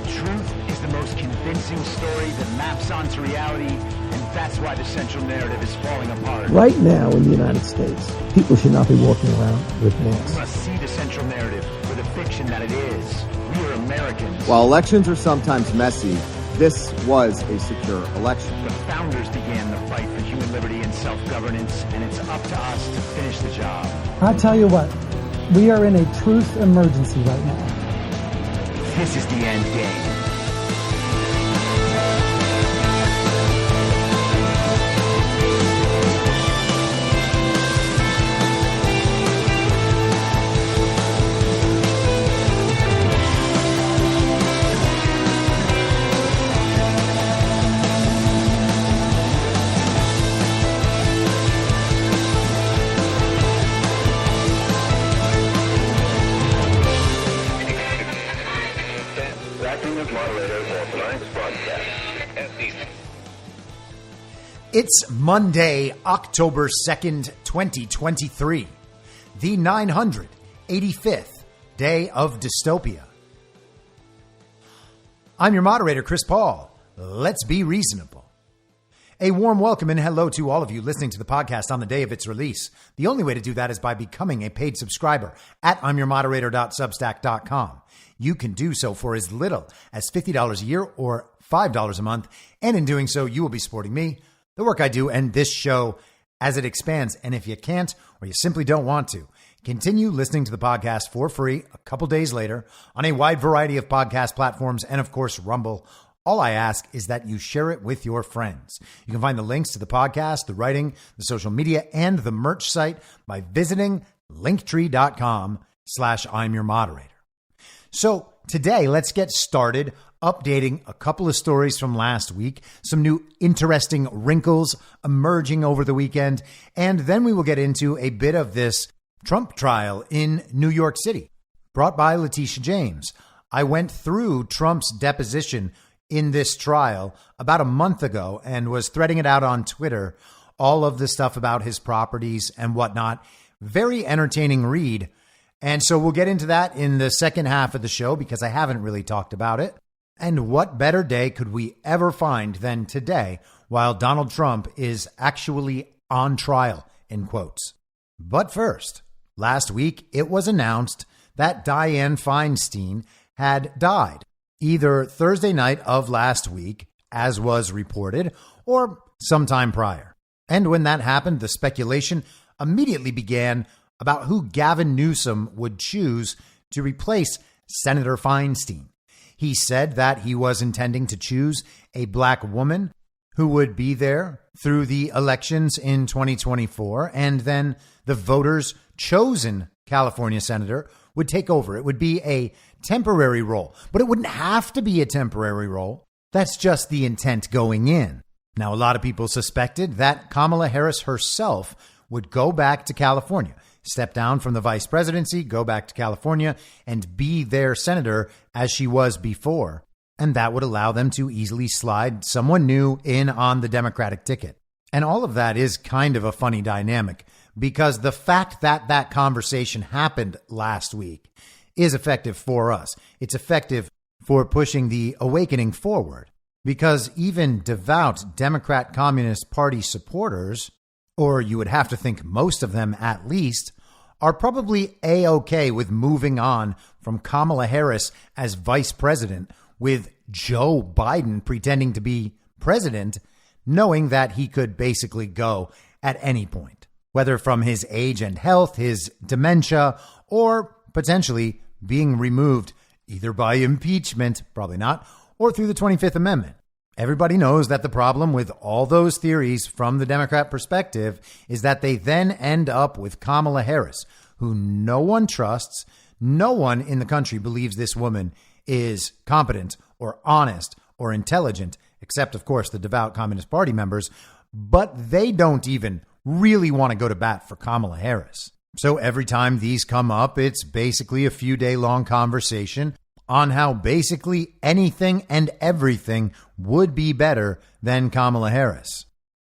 truth is the most convincing story that maps onto reality, and that's why the central narrative is falling apart. Right now in the United States, people should not be walking around with masks. We must see the central narrative for the fiction that it is. We are Americans. While elections are sometimes messy, this was a secure election. The founders began the fight for human liberty and self-governance, and it's up to us to finish the job. I'll tell you what, we are in a truth emergency right now. This is the end game. It's Monday, October 2nd, 2023, the 985th day of dystopia. I'm your moderator, Chris Paul. Let's be reasonable. A warm welcome and hello to all of you listening to the podcast on the day of its release. The only way to do that is by becoming a paid subscriber at imyourmoderator.substack.com. You can do so for as little as $50 a year or $5 a month, and in doing so, you will be supporting me, the work I do, and this show as it expands. And if you can't, or you simply don't want to, continue listening to the podcast for free a couple days later on a wide variety of podcast platforms and, of course, Rumble. All I ask is that you share it with your friends. You can find the links to the podcast, the writing, the social media, and the merch site by visiting linktree.com/I'mYourModerator. So today, let's get started updating a couple of stories from last week, some new interesting wrinkles emerging over the weekend, and then we will get into a bit of this Trump trial in New York City, brought by Letitita James. I went through Trump's deposition in this trial about a month ago and was threading it out on Twitter, all of the stuff about his properties and whatnot. Very entertaining read. And so we'll get into that in the second half of the show because I haven't really talked about it. And what better day could we ever find than today while Donald Trump is actually on trial, in quotes. But first, last week it was announced that Dianne Feinstein had died either Thursday night of last week, as was reported, or sometime prior. And when that happened, the speculation immediately began about who Gavin Newsom would choose to replace Senator Feinstein. He said that he was intending to choose a black woman who would be there through the elections in 2024, and then the voters' chosen California senator would take over. It would be a temporary role, but it wouldn't have to be a temporary role. That's just the intent going in. Now, a lot of people suspected that Kamala Harris herself would go back to California, step down from the vice presidency, go back to California, and be their senator as she was before. And that would allow them to easily slide someone new in on the Democratic ticket. And all of that is kind of a funny dynamic because the fact that that conversation happened last week is effective for us. It's effective for pushing the awakening forward because even devout Democrat Communist Party supporters, or you would have to think most of them at least, are probably A-OK with moving on from Kamala Harris as vice president with Joe Biden pretending to be president, knowing that he could basically go at any point, whether from his age and health, his dementia, or potentially being removed either by impeachment, probably not, or through the 25th Amendment. Everybody knows that the problem with all those theories from the Democrat perspective is that they then end up with Kamala Harris, who no one trusts. No one in the country believes this woman is competent or honest or intelligent, except, of course, the devout Communist Party members. But they don't even really want to go to bat for Kamala Harris. So every time these come up, it's basically a few day long conversation on how basically anything and everything would be better than Kamala Harris.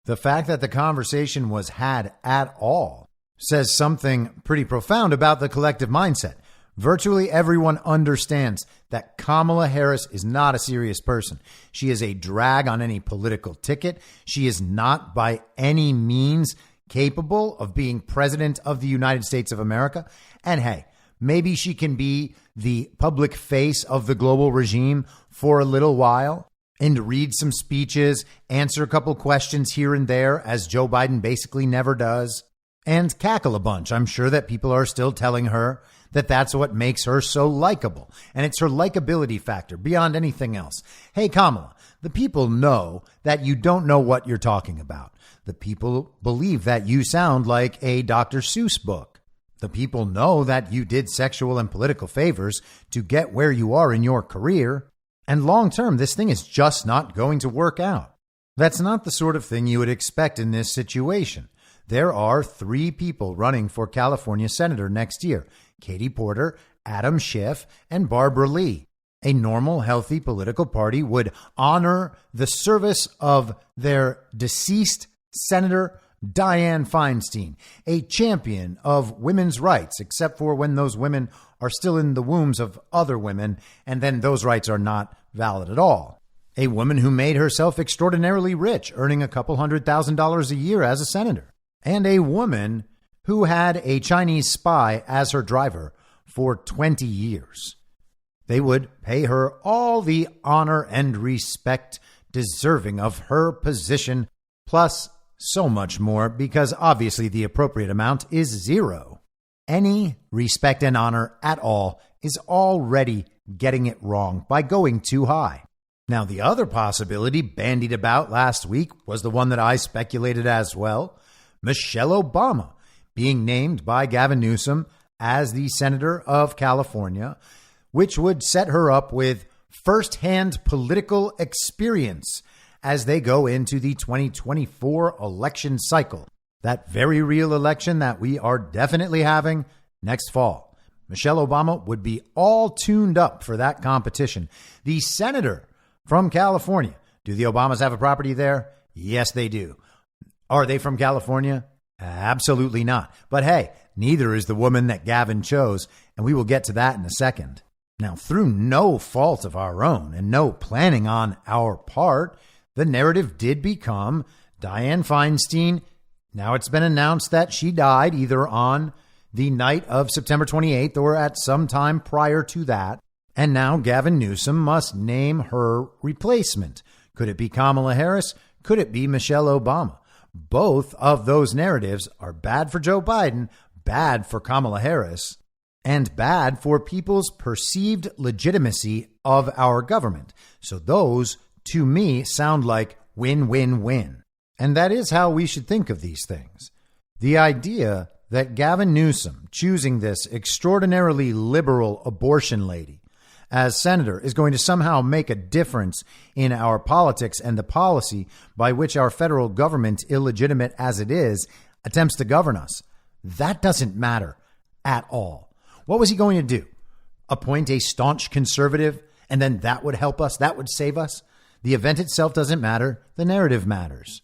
The fact that the conversation was had at all says something pretty profound about the collective mindset. Virtually everyone understands that Kamala Harris is not a serious person. She is a drag on any political ticket. She is not by any means capable of being president of the United States of America. And hey, maybe she can be the public face of the global regime for a little while and read some speeches, answer a couple questions here and there, as Joe Biden basically never does, and cackle a bunch. I'm sure that people are still telling her that that's what makes her so likable. And it's her likability factor beyond anything else. Hey, Kamala, the people know that you don't know what you're talking about. The people believe that you sound like a Dr. Seuss book. The people know that you did sexual and political favors to get where you are in your career. And long term, this thing is just not going to work out. That's not the sort of thing you would expect in this situation. There are 3 people running for California senator next year: Katie Porter, Adam Schiff, and Barbara Lee. A normal, healthy political party would honor the service of their deceased Senator Dianne Feinstein, a champion of women's rights, except for when those women are still in the wombs of other women, and then those rights are not valid at all. A woman who made herself extraordinarily rich, earning a couple $100,000 a year as a senator. And a woman who had a Chinese spy as her driver for 20 years. They would pay her all the honor and respect deserving of her position, plus so much more, because obviously the appropriate amount is 0. Any respect and honor at all is already getting it wrong by going too high. Now, the other possibility bandied about last week was the one that I speculated as well: Michelle Obama being named by Gavin Newsom as the senator of California, which would set her up with firsthand political experience as they go into the 2024 election cycle. That very real election that we are definitely having next fall. Michelle Obama would be all tuned up for that competition. The senator from California. Do the Obamas have a property there? Yes, they do. Are they from California? Absolutely not. But hey, neither is the woman that Gavin chose, and we will get to that in a second. Now, through no fault of our own and no planning on our part, the narrative did become Dianne Feinstein. Now it's been announced that she died either on the night of September 28th or at some time prior to that. And now Gavin Newsom must name her replacement. Could it be Kamala Harris? Could it be Michelle Obama? Both of those narratives are bad for Joe Biden, bad for Kamala Harris, and bad for people's perceived legitimacy of our government. So those, to me, sound like win-win-win. And that is how we should think of these things. The idea that Gavin Newsom choosing this extraordinarily liberal abortion lady as senator is going to somehow make a difference in our politics and the policy by which our federal government, illegitimate as it is, attempts to govern us. That doesn't matter at all. What was he going to do? Appoint a staunch conservative, and then that would help us? That would save us? The event itself doesn't matter. The narrative matters.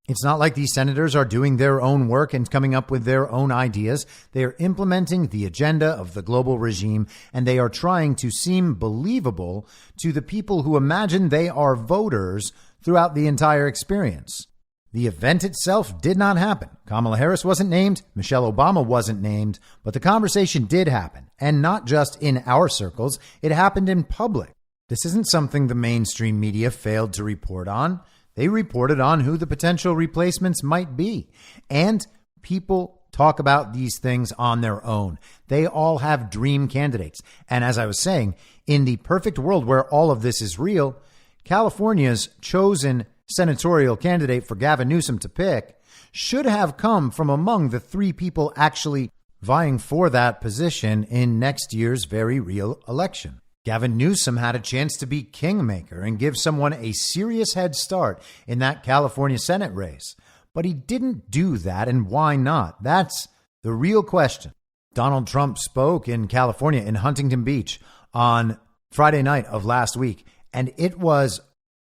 It's not like these senators are doing their own work and coming up with their own ideas. They are implementing the agenda of the global regime, and they are trying to seem believable to the people who imagine they are voters throughout the entire experience. The event itself did not happen. Kamala Harris wasn't named. Michelle Obama wasn't named. But the conversation did happen, and not just in our circles. It happened in public. This isn't something the mainstream media failed to report on. They reported on who the potential replacements might be. And people talk about these things on their own. They all have dream candidates. And as I was saying, in the perfect world where all of this is real, California's chosen senatorial candidate for Gavin Newsom to pick should have come from among the 3 people actually vying for that position in next year's very real election. Gavin Newsom had a chance to be kingmaker and give someone a serious head start in that California Senate race. But he didn't do that, and why not? That's the real question. Donald Trump spoke in California in Huntington Beach on Friday night of last week, and it was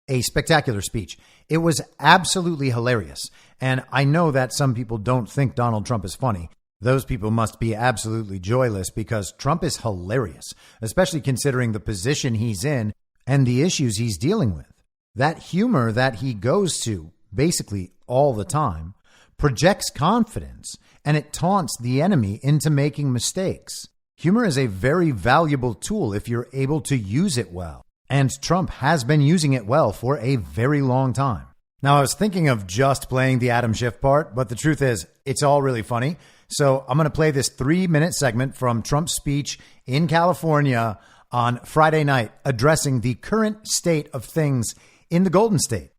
a spectacular speech. It was absolutely hilarious. And I know that some people don't think Donald Trump is funny. Those people must be absolutely joyless because Trump is hilarious, especially considering the position he's in and the issues he's dealing with. That humor that he goes to basically all the time projects confidence, and it taunts the enemy into making mistakes. Humor is a very valuable tool if you're able to use it well, and Trump has been using it well for a very long time. Now, I was thinking of just playing the Adam Schiff part, but the truth is, it's all really funny. So I'm going to play this 3-minute segment from Trump's speech in California on Friday night, addressing the current state of things in the Golden State.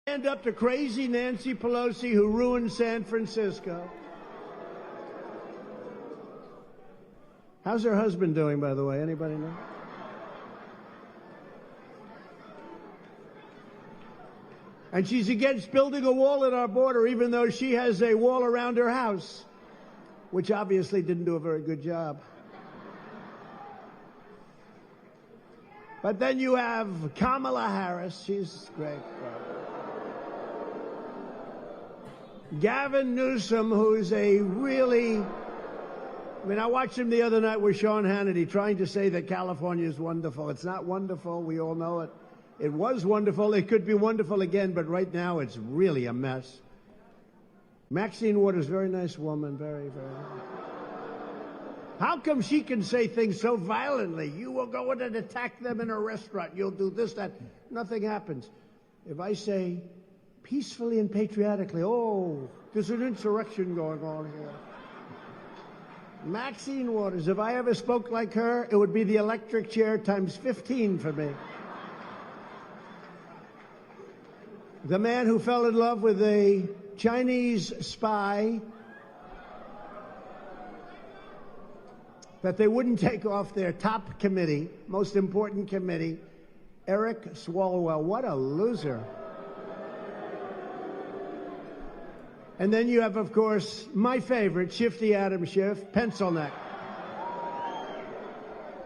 Stand up to crazy Nancy Pelosi, who ruined San Francisco. How's her husband doing, by the way? Anybody know? And she's against building a wall at our border, even though she has a wall around her house, which obviously didn't do a very good job. But then you have Kamala Harris. She's great. Gavin Newsom, who's a really... I watched him the other night with Sean Hannity trying to say that California is wonderful. It's not wonderful. We all know it. It was wonderful. It could be wonderful again, but right now it's really a mess. Maxine Waters, very nice woman, very, very. How come she can say things so violently? You will go in and attack them in a restaurant. You'll do this, that. Nothing happens. If I say peacefully and patriotically, oh, there's an insurrection going on here. Maxine Waters, if I ever spoke like her, it would be the electric chair times 15 for me. The man who fell in love with a Chinese spy that they wouldn't take off their top committee, most important committee, Eric Swalwell. What a loser. And then you have, of course, my favorite, Shifty Adam Schiff, pencil neck.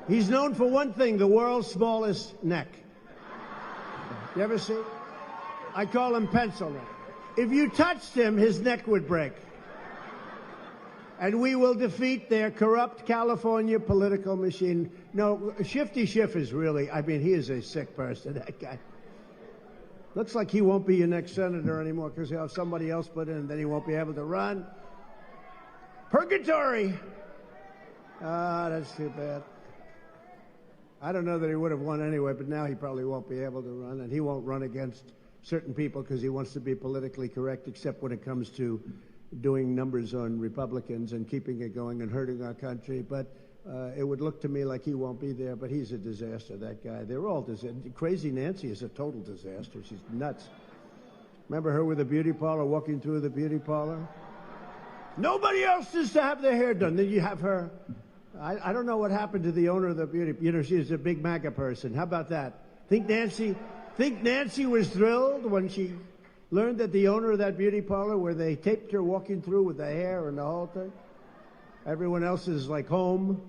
He's known for one thing, the world's smallest neck. You ever see? I call him pencil neck. If you touched him, his neck would break. And we will defeat their corrupt California political machine. No, Shifty Schiff is really, he is a sick person, that guy. Looks like he won't be your next senator anymore because he'll have somebody else put in and then he won't be able to run. Purgatory! Ah, that's too bad. I don't know that he would have won anyway, but now he probably won't be able to run, and he won't run against certain people because he wants to be politically correct, except when it comes to doing numbers on Republicans and keeping it going and hurting our country. But it would look to me like he won't be there, but he's a disaster, that guy. They're all disaster. Crazy Nancy is a total disaster. She's nuts. Remember her with the beauty parlor, walking through the beauty parlor? Nobody else is to have their hair done. Then you have her. I don't know what happened to the owner of the beauty. She's a big MAGA person. How about that? Think Nancy was thrilled when she learned that the owner of that beauty parlor, where they taped her walking through with the hair and the whole thing, everyone else is like home,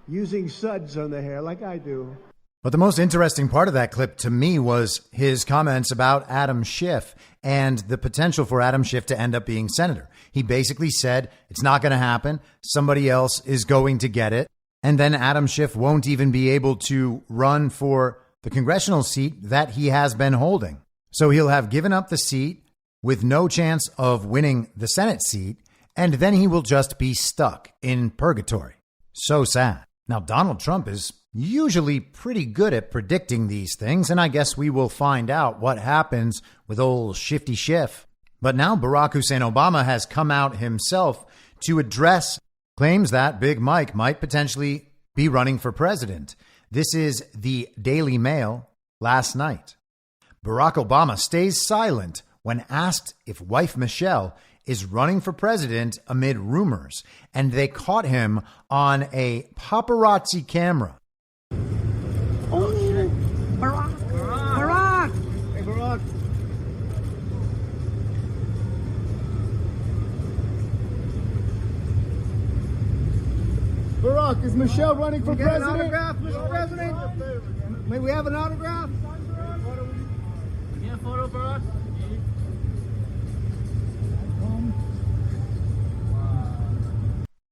using suds on the hair like I do. But the most interesting part of that clip to me was his comments about Adam Schiff and the potential for Adam Schiff to end up being senator. He basically said it's not going to happen. Somebody else is going to get it. And then Adam Schiff won't even be able to run for the congressional seat that he has been holding. So he'll have given up the seat with no chance of winning the Senate seat. And then he will just be stuck in purgatory. So sad. Now, Donald Trump is usually pretty good at predicting these things, and I guess we will find out what happens with old Shifty Schiff. But now Barack Hussein Obama has come out himself to address claims that Big Mike might potentially be running for president. This is the Daily Mail last night. Barack Obama stays silent when asked if wife Michelle is running for president amid rumors, and they caught him on a paparazzi camera. Oh, shit. Barack! Hey, Barack. Barack, is Michelle running for president? An autograph, Mr. President? May we have an autograph? Get a photo, Barack?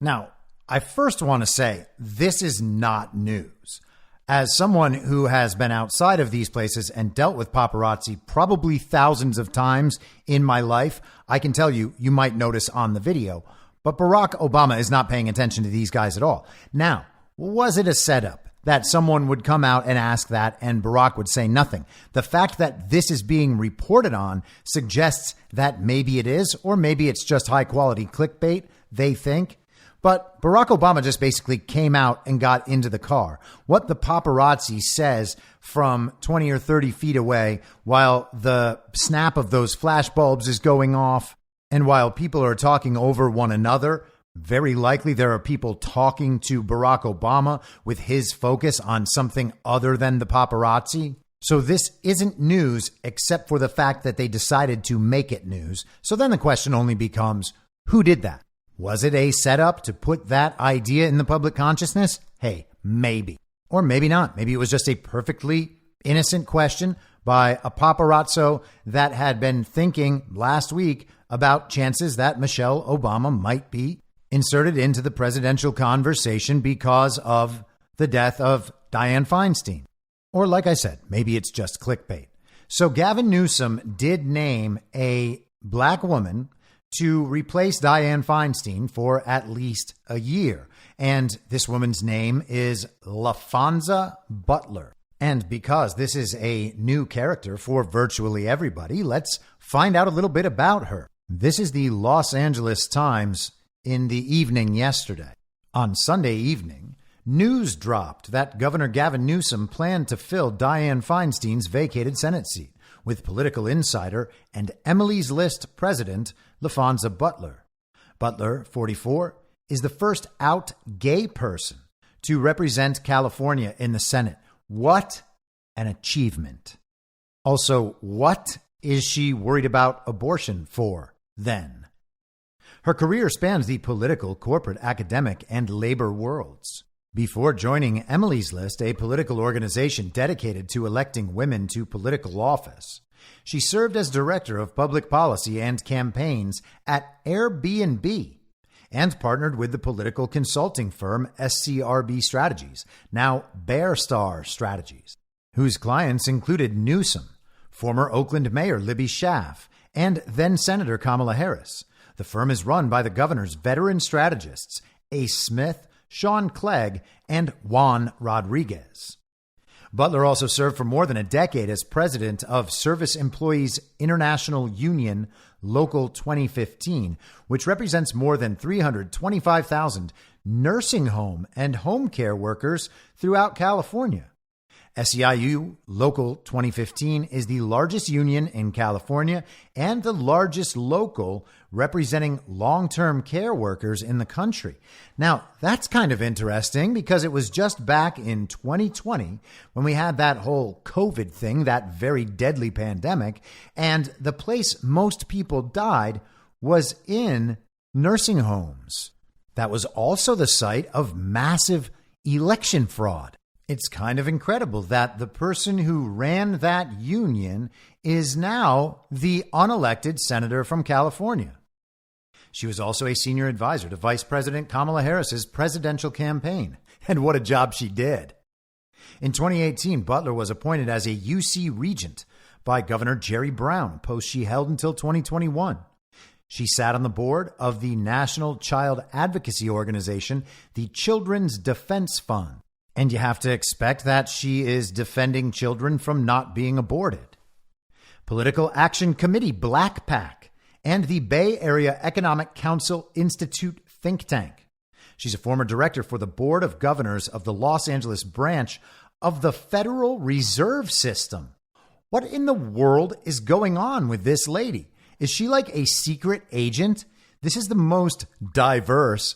Now, I first want to say this is not news. As someone who has been outside of these places and dealt with paparazzi probably thousands of times in my life, I can tell you, you might notice on the video, but Barack Obama is not paying attention to these guys at all. Now, was it a setup that someone would come out and ask that and Barack would say nothing? The fact that this is being reported on suggests that maybe it is, or maybe it's just high quality clickbait, they think. But Barack Obama just basically came out and got into the car. What the paparazzi says from 20 or 30 feet away while the snap of those flash bulbs is going off and while people are talking over one another, very likely there are people talking to Barack Obama with his focus on something other than the paparazzi. So this isn't news except for the fact that they decided to make it news. So then the question only becomes, who did that? Was it a setup to put that idea in the public consciousness? Hey, maybe. Or maybe not. Maybe it was just a perfectly innocent question by a paparazzo that had been thinking last week about chances that Michelle Obama might be inserted into the presidential conversation because of the death of Dianne Feinstein. Or like I said, maybe it's just clickbait. So Gavin Newsom did name a black woman to replace Dianne Feinstein for at least a year. And this woman's name is LaFonza Butler. And because this is a new character for virtually everybody, let's find out a little bit about her. This is the Los Angeles Times in the evening yesterday. On Sunday evening, news dropped that Governor Gavin Newsom planned to fill Dianne Feinstein's vacated Senate seat with political insider and Emily's List president LaFonza Butler. Butler, 44, is the first out gay person to represent California in the Senate. What an achievement. Also, what is she worried about abortion for then? Her career spans the political, corporate, academic, and labor worlds. Before joining Emily's List, a political organization dedicated to electing women to political office, she served as director of public policy and campaigns at Airbnb and partnered with the political consulting firm SCRB Strategies, now Bear Star Strategies, whose clients included Newsom, former Oakland Mayor Libby Schaaf, and then Senator Kamala Harris. The firm is run by the governor's veteran strategists, Ace Smith, Sean Clegg, and Juan Rodriguez. Butler also served for more than a decade as president of Service Employees International Union Local 2015, which represents more than 325,000 nursing home and home care workers throughout California. SEIU Local 2015 is the largest union in California and the largest local representing long-term care workers in the country. Now, that's kind of interesting because it was just back in 2020 when we had that whole COVID thing, that very deadly pandemic, and the place most people died was in nursing homes. That was also the site of massive election fraud. It's kind of incredible that the person who ran that union is now the unelected senator from California. She was also a senior advisor to Vice President Kamala Harris's presidential campaign. And what a job she did. In 2018, Butler was appointed as a UC regent by Governor Jerry Brown, a post she held until 2021. She sat on the board of the national child advocacy organization, the Children's Defense Fund. And you have to expect that she is defending children from not being aborted. Political Action Committee, Black PAC, and the Bay Area Economic Council Institute think tank. She's a former director for the Board of Governors of the Los Angeles branch of the Federal Reserve System. What in the world is going on with this lady? Is she like a secret agent? This is the most diverse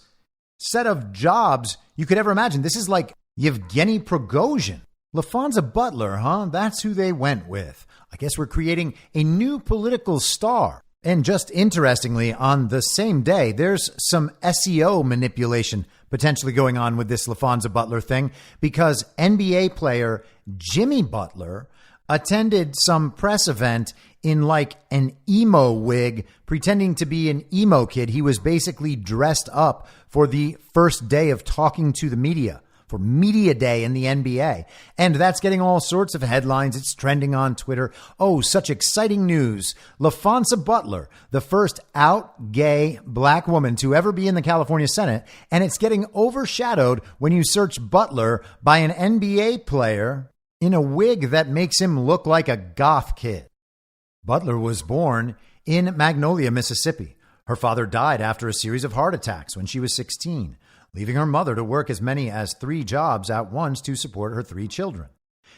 set of jobs you could ever imagine. This is like Yevgeny Prigozhin. LaFonza Butler, huh? That's who they went with. I guess we're creating a new political star. And just interestingly, on the same day, there's some SEO manipulation potentially going on with this LaFonza Butler thing because NBA player Jimmy Butler attended some press event in like an emo wig, pretending to be an emo kid. He was basically dressed up for the first day of talking to the media, for Media Day in the NBA. And that's getting all sorts of headlines. It's trending on Twitter. Oh, such exciting news. LaFonza Butler, the first out gay black woman to ever be in the California Senate. And it's getting overshadowed when you search Butler by an NBA player in a wig that makes him look like a goth kid. Butler was born in Magnolia, Mississippi. Her father died after a series of heart attacks when she was 16, leaving her mother to work as many as 3 jobs at once to support her 3 children.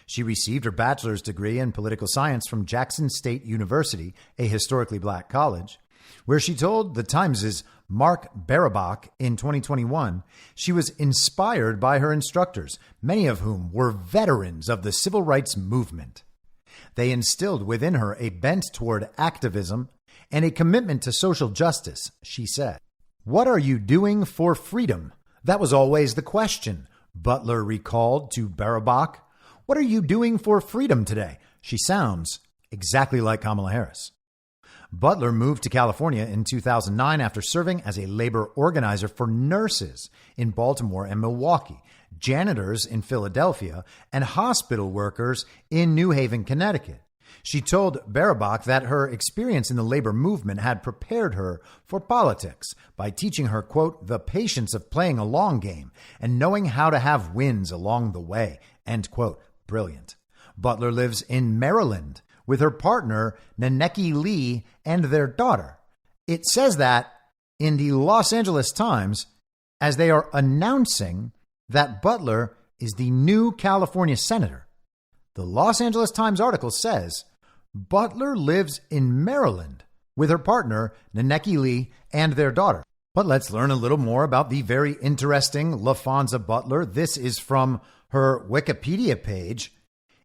She received her bachelor's degree in political science from Jackson State University, a historically black college, where she told the Times' Mark Barabak in 2021 she was inspired by her instructors, many of whom were veterans of the civil rights movement. They instilled within her a bent toward activism and a commitment to social justice, she said. What are you doing for freedom? That was always the question, Butler recalled to Barabak. What are you doing for freedom today? She sounds exactly like Kamala Harris. Butler moved to California in 2009 after serving as a labor organizer for nurses in Baltimore and Milwaukee, janitors in Philadelphia, and hospital workers in New Haven, Connecticut. She told Barabak that her experience in the labor movement had prepared her for politics by teaching her, quote, the patience of playing a long game and knowing how to have wins along the way, end quote. Brilliant. Butler lives in Maryland with her partner, Naneki Lee, and their daughter. It says that in the Los Angeles Times as they are announcing that Butler is the new California senator. The Los Angeles Times article says Butler lives in Maryland with her partner, Naneki Lee, and their daughter. But let's learn a little more about the very interesting LaFonza Butler. This is from her Wikipedia page.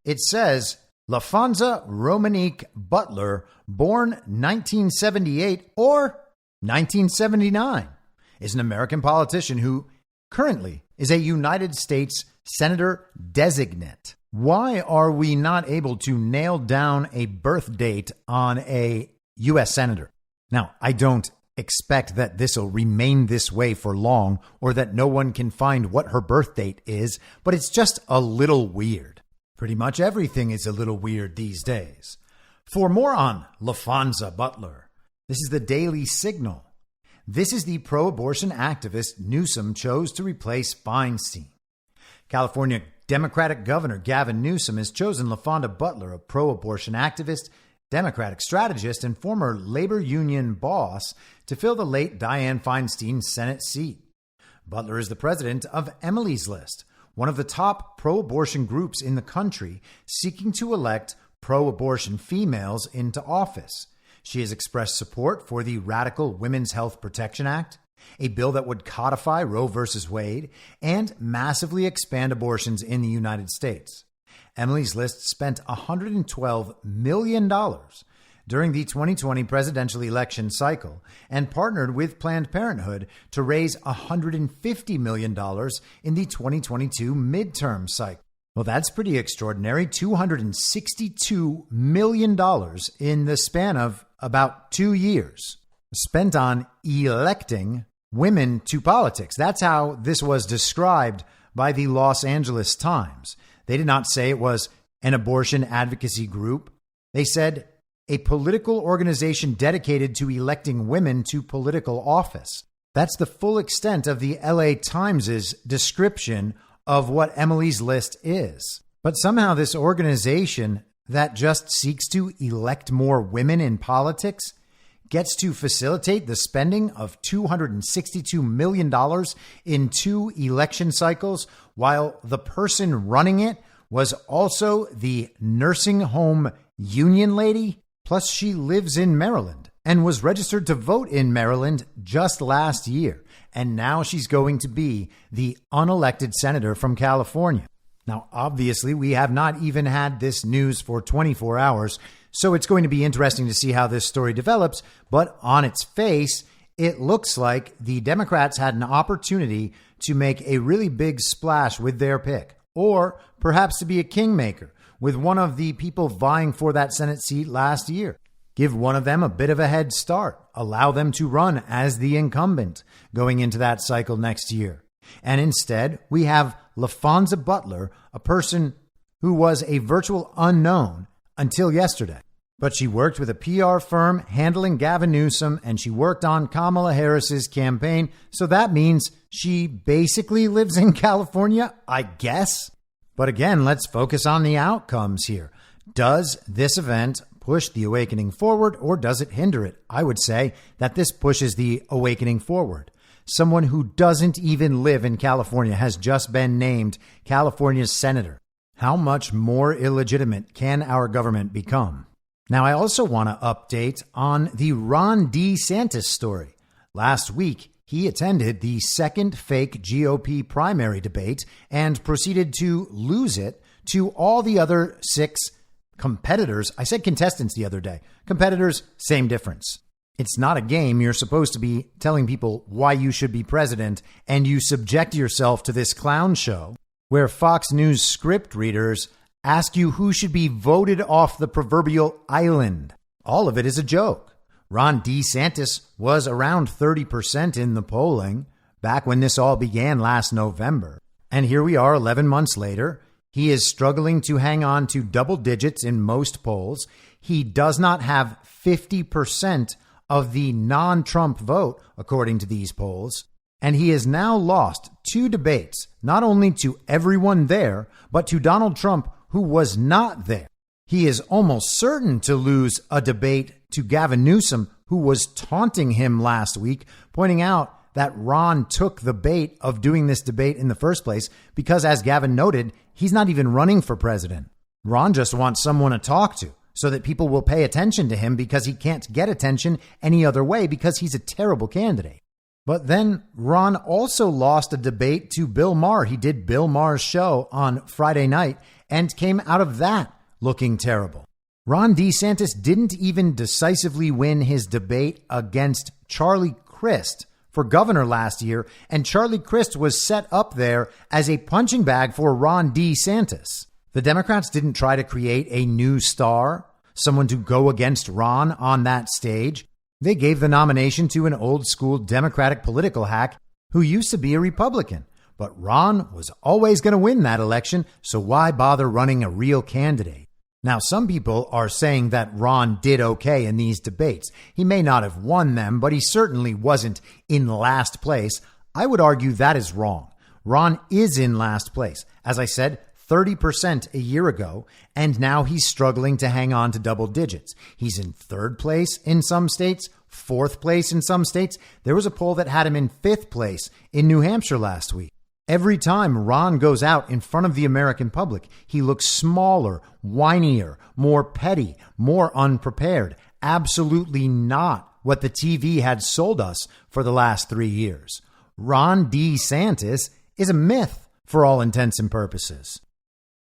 It says, LaFonza Romanique Butler, born 1978 or 1979, is an American politician who currently is a United States Senator designate. Why are we not able to nail down a birth date on a U.S. Senator? Now, I don't expect that this will remain this way for long or that no one can find what her birth date is, but it's just a little weird. Pretty much everything is a little weird these days. For more on LaFonza Butler, this is the Daily Signal. This is the pro-abortion activist Newsom chose to replace Feinstein. California Democratic Governor Gavin Newsom has chosen LaFonza Butler, a pro-abortion activist, Democratic strategist, and former labor union boss, to fill the late Dianne Feinstein Senate seat. Butler is the president of Emily's List, one of the top pro-abortion groups in the country seeking to elect pro-abortion females into office. She has expressed support for the radical Women's Health Protection Act, a bill that would codify Roe v. Wade and massively expand abortions in the United States. Emily's List spent $112 million during the 2020 presidential election cycle and partnered with Planned Parenthood to raise $150 million in the 2022 midterm cycle. Well, that's pretty extraordinary. $262 million in the span of about 2 years spent on electing women to politics. That's how this was described by the Los Angeles Times. They did not say it was an abortion advocacy group. They said a political organization dedicated to electing women to political office. That's the full extent of the LA Times' description of what Emily's List is. But somehow this organization that just seeks to elect more women in politics gets to facilitate the spending of $262 million in 2 election cycles, while the person running it was also the nursing home union lady. Plus, she lives in Maryland and was registered to vote in Maryland just last year. And now she's going to be the unelected senator from California. Now, obviously, we have not even had this news for 24 hours, so it's going to be interesting to see how this story develops. But on its face, it looks like the Democrats had an opportunity to make a really big splash with their pick, or perhaps to be a kingmaker with one of the people vying for that Senate seat last year. Give one of them a bit of a head start. Allow them to run as the incumbent going into that cycle next year. And instead, we have LaFonza Butler, a person who was a virtual unknown until yesterday. But she worked with a PR firm handling Gavin Newsom, and she worked on Kamala Harris's campaign. So that means she basically lives in California, I guess. But again, let's focus on the outcomes here. Does this event push the awakening forward, or does it hinder it? I would say that this pushes the awakening forward. Someone who doesn't even live in California has just been named California's senator. How much more illegitimate can our government become? Now, I also want to update on the Ron DeSantis story. Last week, he attended the second fake GOP primary debate and proceeded to lose it to all the other 6 competitors. I said contestants the other day. Competitors, same difference. It's not a game. You're supposed to be telling people why you should be president, and you subject yourself to this clown show where Fox News script readers ask you who should be voted off the proverbial island. All of it is a joke. Ron DeSantis was around 30% in the polling back when this all began last November. And here we are 11 months later. He is struggling to hang on to double digits in most polls. He does not have 50% of the non-Trump vote, according to these polls. And he has now lost 2 debates, not only to everyone there, but to Donald Trump, who was not there. He is almost certain to lose a debate to Gavin Newsom, who was taunting him last week, pointing out that Ron took the bait of doing this debate in the first place because, as Gavin noted, he's not even running for president. Ron just wants someone to talk to so that people will pay attention to him because he can't get attention any other way because he's a terrible candidate. But then Ron also lost a debate to Bill Maher. He did Bill Maher's show on Friday night and came out of that looking terrible. Ron DeSantis didn't even decisively win his debate against Charlie Crist for governor last year, and Charlie Crist was set up there as a punching bag for Ron DeSantis. The Democrats didn't try to create a new star, someone to go against Ron on that stage. They gave the nomination to an old school Democratic political hack who used to be a Republican. But Ron was always going to win that election, so why bother running a real candidate? Now, some people are saying that Ron did okay in these debates. He may not have won them, but he certainly wasn't in last place. I would argue that is wrong. Ron is in last place. As I said, 30% a year ago, and now he's struggling to hang on to double digits. He's in 3rd place in some states, 4th place in some states. There was a poll that had him in 5th place in New Hampshire last week. Every time Ron goes out in front of the American public, he looks smaller, whinier, more petty, more unprepared. Absolutely not what the TV had sold us for the last 3 years. Ron DeSantis is a myth for all intents and purposes.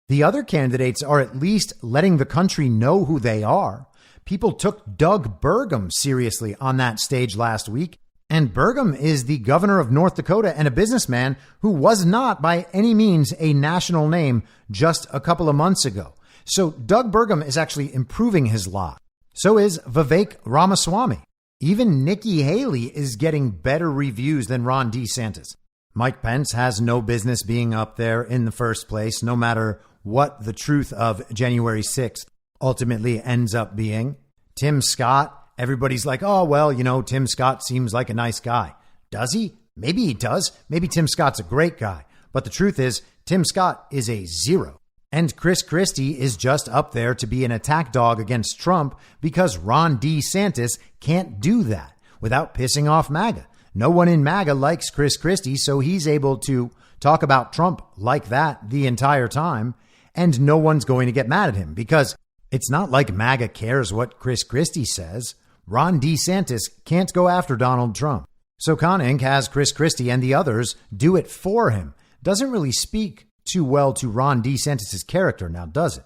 The other candidates are at least letting the country know who they are. People took Doug Burgum seriously on that stage last week. And Burgum is the governor of North Dakota and a businessman who was not by any means a national name just a couple of months ago. So Doug Burgum is actually improving his lot. So is Vivek Ramaswamy. Even Nikki Haley is getting better reviews than Ron DeSantis. Mike Pence has no business being up there in the first place, no matter what the truth of January 6th ultimately ends up being. Tim Scott. Everybody's like, oh, well, Tim Scott seems like a nice guy. Does he? Maybe he does. Maybe Tim Scott's a great guy. But the truth is, Tim Scott is a 0. And Chris Christie is just up there to be an attack dog against Trump because Ron DeSantis can't do that without pissing off MAGA. No one in MAGA likes Chris Christie, so he's able to talk about Trump like that the entire time, and no one's going to get mad at him because it's not like MAGA cares what Chris Christie says. Ron DeSantis can't go after Donald Trump. So Con Inc. has Chris Christie and the others do it for him. Doesn't really speak too well to Ron DeSantis' character now, does it?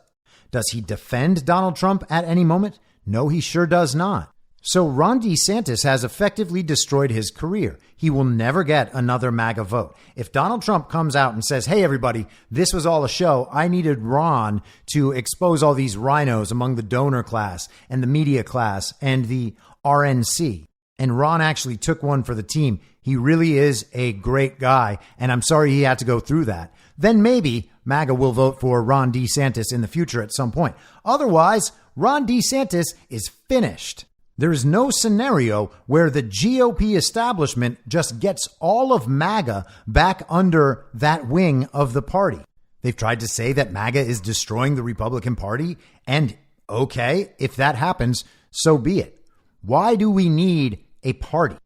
Does he defend Donald Trump at any moment? No, he sure does not. So Ron DeSantis has effectively destroyed his career. He will never get another MAGA vote. If Donald Trump comes out and says, hey, everybody, this was all a show. I needed Ron to expose all these rhinos among the donor class and the media class and the RNC. And Ron actually took one for the team. He really is a great guy. And I'm sorry he had to go through that. Then maybe MAGA will vote for Ron DeSantis in the future at some point. Otherwise, Ron DeSantis is finished. There is no scenario where the GOP establishment just gets all of MAGA back under that wing of the party. They've tried to say that MAGA is destroying the Republican Party. And okay, if that happens, so be it. Why do we need a party?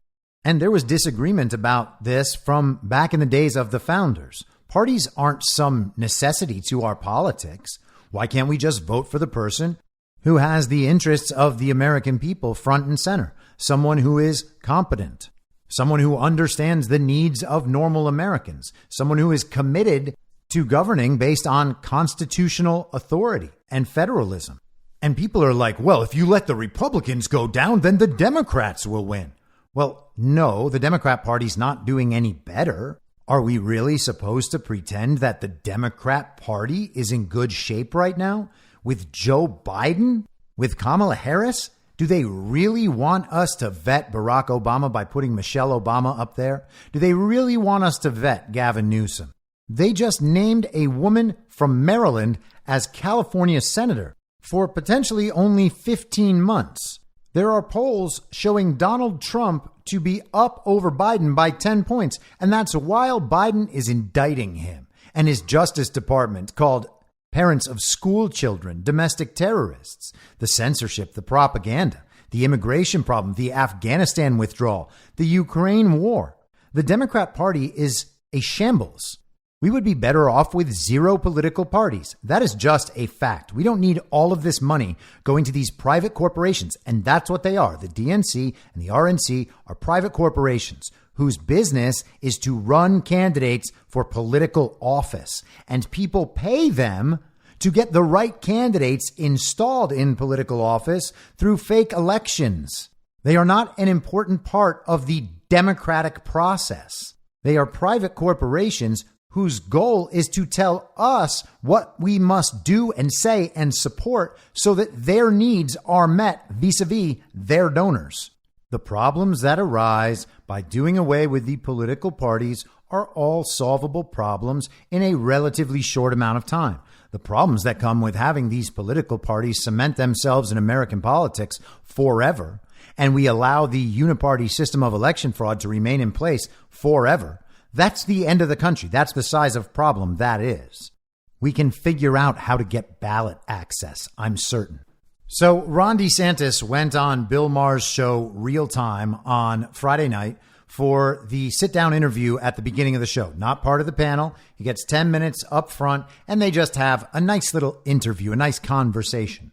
And there was disagreement about this from back in the days of the founders. Parties aren't some necessity to our politics. Why can't we just vote for the person who has the interests of the American people front and center? Someone who is competent, someone who understands the needs of normal Americans, someone who is committed to governing based on constitutional authority and federalism. And people are like, well, if you let the Republicans go down, then the Democrats will win. Well, no, the Democrat Party's not doing any better. Are we really supposed to pretend that the Democrat Party is in good shape right now? With Joe Biden? With Kamala Harris? Do they really want us to vet Barack Obama by putting Michelle Obama up there? Do they really want us to vet Gavin Newsom? They just named a woman from Maryland as California senator for potentially only 15 months. There are polls showing Donald Trump to be up over Biden by 10 points, and that's while Biden is indicting him and his Justice Department called parents of school children domestic terrorists, the censorship, the propaganda, the immigration problem, the Afghanistan withdrawal, the Ukraine war. The Democrat Party is a shambles. We would be better off with zero political parties. That is just a fact. We don't need all of this money going to these private corporations. And that's what they are. The DNC and the RNC are private corporations whose business is to run candidates for political office. And people pay them to get the right candidates installed in political office through fake elections. They are not an important part of the democratic process. They are private corporations whose goal is to tell us what we must do and say and support so that their needs are met vis-a-vis their donors. The problems that arise by doing away with the political parties are all solvable problems in a relatively short amount of time. The problems that come with having these political parties cement themselves in American politics forever, and we allow the uniparty system of election fraud to remain in place forever, that's the end of the country. That's the size of problem that is. We can figure out how to get ballot access, I'm certain. So Ron DeSantis went on Bill Maher's show Real Time on Friday night for the sit-down interview at the beginning of the show. Not part of the panel. He gets 10 minutes up front, and they just have a nice little interview, a nice conversation.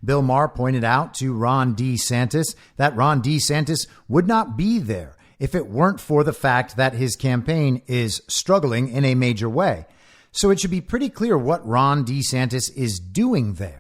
Bill Maher pointed out to Ron DeSantis that Ron DeSantis would not be there if it weren't for the fact that his campaign is struggling in a major way. So it should be pretty clear what Ron DeSantis is doing there.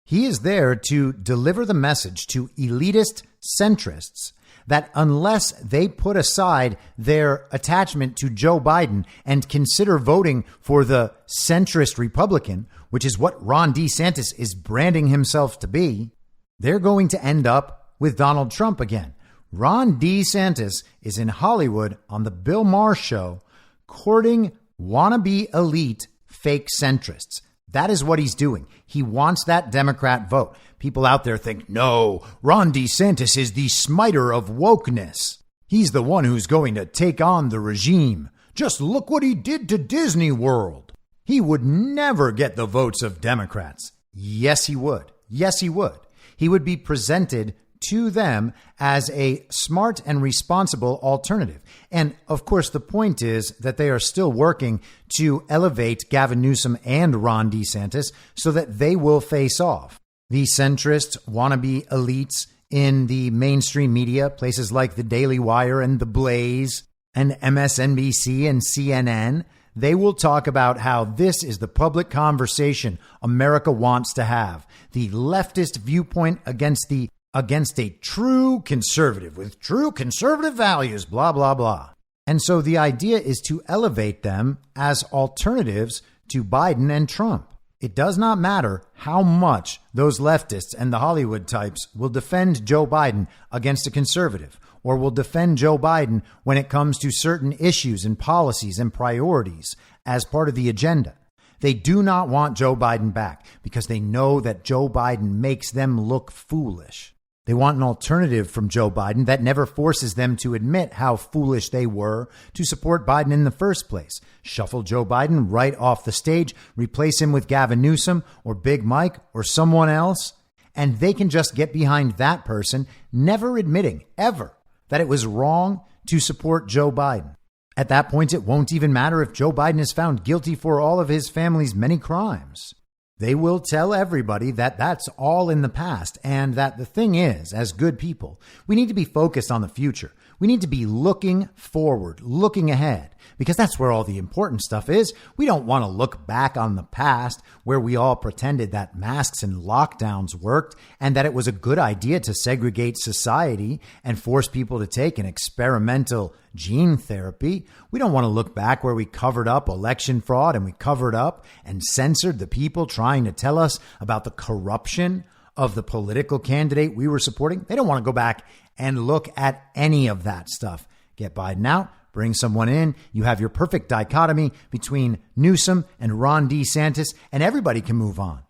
He is there to deliver the message to elitist centrists that unless they put aside their attachment to Joe Biden and consider voting for the centrist Republican, which is what Ron DeSantis is branding himself to be, they're going to end up with Donald Trump again. Ron DeSantis is in Hollywood on the Bill Maher show courting wannabe-elite fake centrists. That is what he's doing. He wants that Democrat vote. People out there think, no, Ron DeSantis is the smiter of wokeness. He's the one who's going to take on the regime. Just look what he did to Disney World. He would never get the votes of Democrats. Yes, he would. Yes, he would. He would be presented to them as a smart and responsible alternative. And of course, the point is that they are still working to elevate Gavin Newsom and Ron DeSantis so that they will face off. The centrist wannabe elites in the mainstream media, places like the Daily Wire and The Blaze and MSNBC and CNN, they will talk about how this is the public conversation America wants to have. The leftist viewpoint against the against a true conservative with true conservative values, blah, blah, blah. And so the idea is to elevate them as alternatives to Biden and Trump. It does not matter how much those leftists and the Hollywood types will defend Joe Biden against a conservative, or will defend Joe Biden when it comes to certain issues and policies and priorities as part of the agenda. They do not want Joe Biden back because they know that Joe Biden makes them look foolish. They want an alternative from Joe Biden that never forces them to admit how foolish they were to support Biden in the first place. Shuffle Joe Biden right off the stage, replace him with Gavin Newsom or Big Mike or someone else, and they can just get behind that person, never admitting ever that it was wrong to support Joe Biden. At that point, it won't even matter if Joe Biden is found guilty for all of his family's many crimes. They will tell everybody that that's all in the past, and that the thing is, as good people, we need to be focused on the future. We need to be looking forward, looking ahead, because that's where all the important stuff is. We don't want to look back on the past where we all pretended that masks and lockdowns worked and that it was a good idea to segregate society and force people to take an experimental gene therapy. We don't want to look back where we covered up election fraud and we covered up and censored the people trying to tell us about the corruption of the political candidate we were supporting. They don't want to go back and look at any of that stuff. Get Biden out, bring someone in. You have your perfect dichotomy between Newsom and Ron DeSantis, and everybody can move on.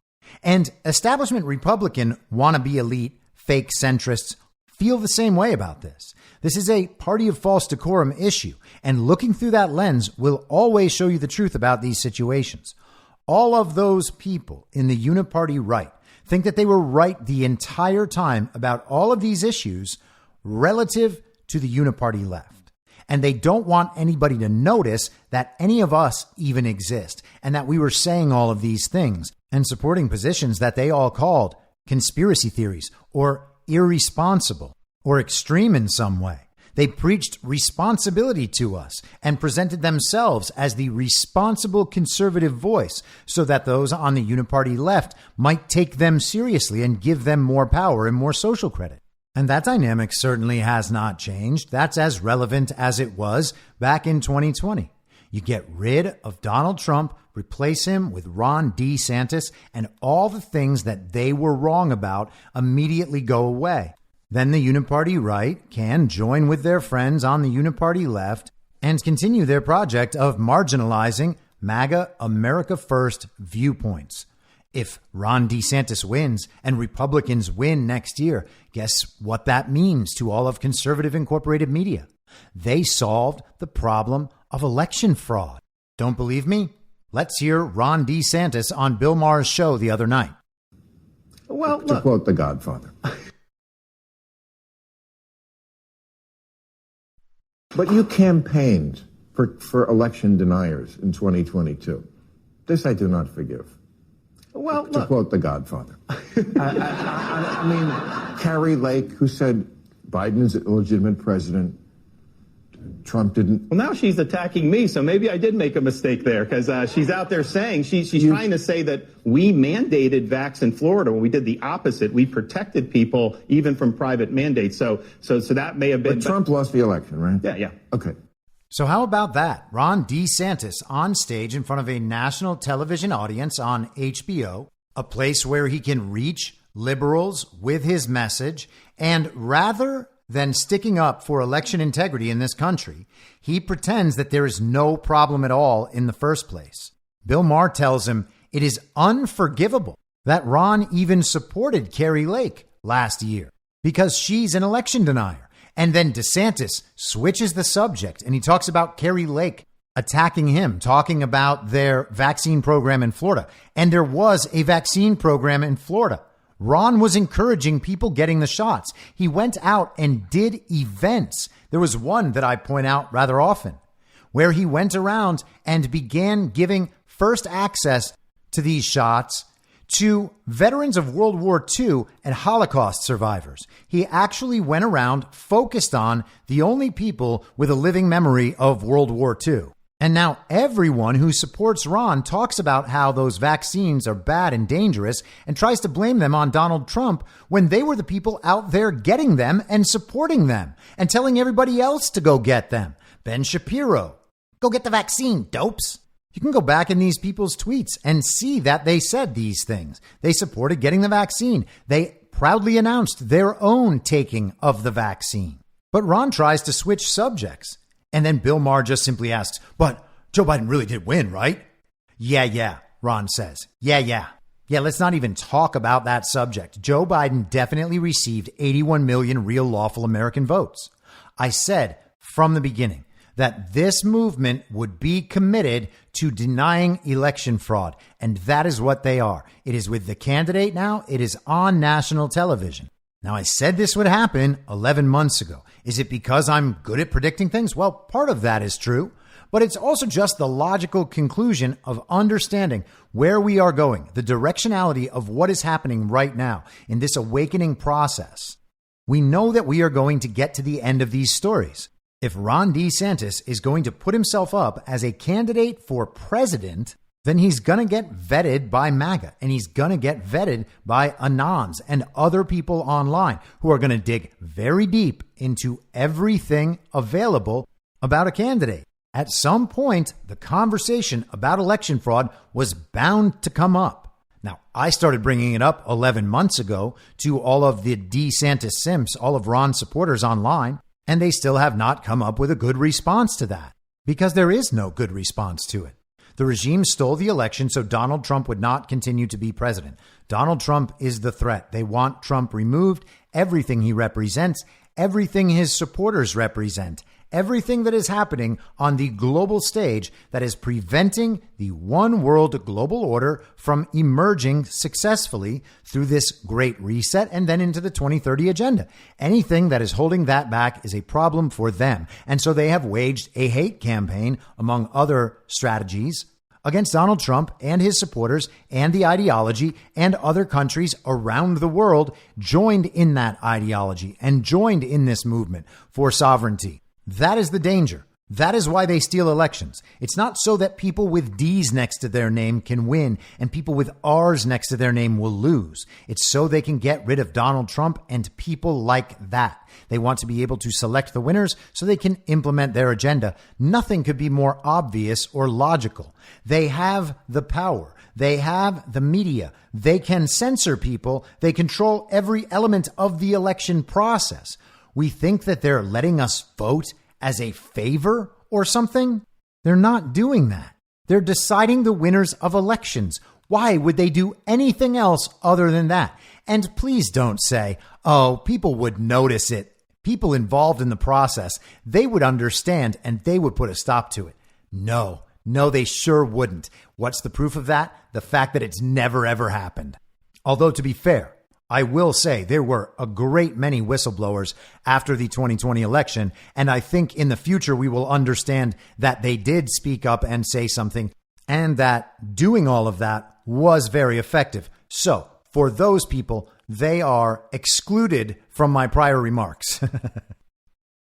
And establishment Republican wannabe-elite fake centrists feel the same way about this. This is a party of false decorum issue, and looking through that lens will always show you the truth about these situations. All of those people in the uniparty right think that they were right the entire time about all of these issues relative to the uniparty left. And they don't want anybody to notice that any of us even exist and that we were saying all of these things and supporting positions that they all called conspiracy theories or irresponsible or extreme in some way. They preached responsibility to us and presented themselves as the responsible conservative voice so that those on the uniparty left might take them seriously and give them more power and more social credit. And that dynamic certainly has not changed. That's as relevant as it was back in 2020. You get rid of Donald Trump, replace him with Ron DeSantis, and all the things that they were wrong about immediately go away. Then the uniparty right can join with their friends on the uniparty left and continue their project of marginalizing MAGA America First viewpoints. If Ron DeSantis wins and Republicans win next year, guess what that means to all of conservative incorporated media? They solved the problem of election fraud. Don't believe me? Let's hear Ron DeSantis on Bill Maher's show the other night. Well, look. To quote The Godfather. But you campaigned for election deniers in 2022. This I do not forgive. Well, to quote The Godfather. I mean, Kari Lake, who said Biden is an illegitimate president. Trump didn't. Well, now she's attacking me, so maybe I did make a mistake there, because she's out there saying she's trying to say that we mandated vax in Florida when we did the opposite. We protected people even from private mandates. So that may have been. But Trump lost the election, right? Yeah. Okay. So how about that? Ron DeSantis on stage in front of a national television audience on HBO, a place where he can reach liberals with his message, and rather than sticking up for election integrity in this country, he pretends that there is no problem at all in the first place. Bill Maher tells him it is unforgivable that Ron even supported Kari Lake last year because she's an election denier. And then DeSantis switches the subject and he talks about Kari Lake attacking him, talking about their vaccine program in Florida. And there was a vaccine program in Florida. Ron was encouraging people getting the shots. He went out and did events. There was one that I point out rather often where he went around and began giving first access to these shots to veterans of World War II and Holocaust survivors. He actually went around, focused on the only people with a living memory of World War II. And now everyone who supports Ron talks about how those vaccines are bad and dangerous and tries to blame them on Donald Trump when they were the people out there getting them and supporting them and telling everybody else to go get them. Ben Shapiro, go get the vaccine, dopes. You can go back in these people's tweets and see that they said these things. They supported getting the vaccine. They proudly announced their own taking of the vaccine. But Ron tries to switch subjects. And then Bill Maher just simply asks, but Joe Biden really did win, right? Yeah, Ron says. Yeah, let's not even talk about that subject. Joe Biden definitely received 81 million real lawful American votes. I said from the beginning that this movement would be committed to denying election fraud. And that is what they are. It is with the candidate now. It is on national television. Now, I said this would happen 11 months ago. Is it because I'm good at predicting things? Well, part of that is true, but it's also just the logical conclusion of understanding where we are going, the directionality of what is happening right now in this awakening process. We know that we are going to get to the end of these stories. If Ron DeSantis is going to put himself up as a candidate for president, then he's going to get vetted by MAGA, and he's going to get vetted by Anons and other people online who are going to dig very deep into everything available about a candidate. At some point, the conversation about election fraud was bound to come up. Now, I started bringing it up 11 months ago to all of the DeSantis simps, all of Ron's supporters online, and they still have not come up with a good response to that because there is no good response to it. The regime stole the election so Donald Trump would not continue to be president. Donald Trump is the threat. They want Trump removed, everything he represents, everything his supporters represent, everything that is happening on the global stage that is preventing the one world global order from emerging successfully through this great reset and then into the 2030 agenda. Anything that is holding that back is a problem for them. And so they have waged a hate campaign, among other strategies, against Donald Trump and his supporters and the ideology, and other countries around the world joined in that ideology and joined in this movement for sovereignty. That is the danger. That is why they steal elections. It's not so that people with D's next to their name can win and people with R's next to their name will lose. It's so they can get rid of Donald Trump and people like that. They want to be able to select the winners so they can implement their agenda. Nothing could be more obvious or logical. They have the power. They have the media. They can censor people. They control every element of the election process. We think that they're letting us vote as a favor or something. They're not doing that. They're deciding the winners of elections. Why would they do anything else other than that? And please don't say, oh, people would notice it. People involved in the process, they would understand and they would put a stop to it. No, they sure wouldn't. What's the proof of that? The fact that it's never, ever happened. Although, to be fair, I will say there were a great many whistleblowers after the 2020 election, and I think in the future we will understand that they did speak up and say something, and that doing all of that was very effective. So, for those people, they are excluded from my prior remarks.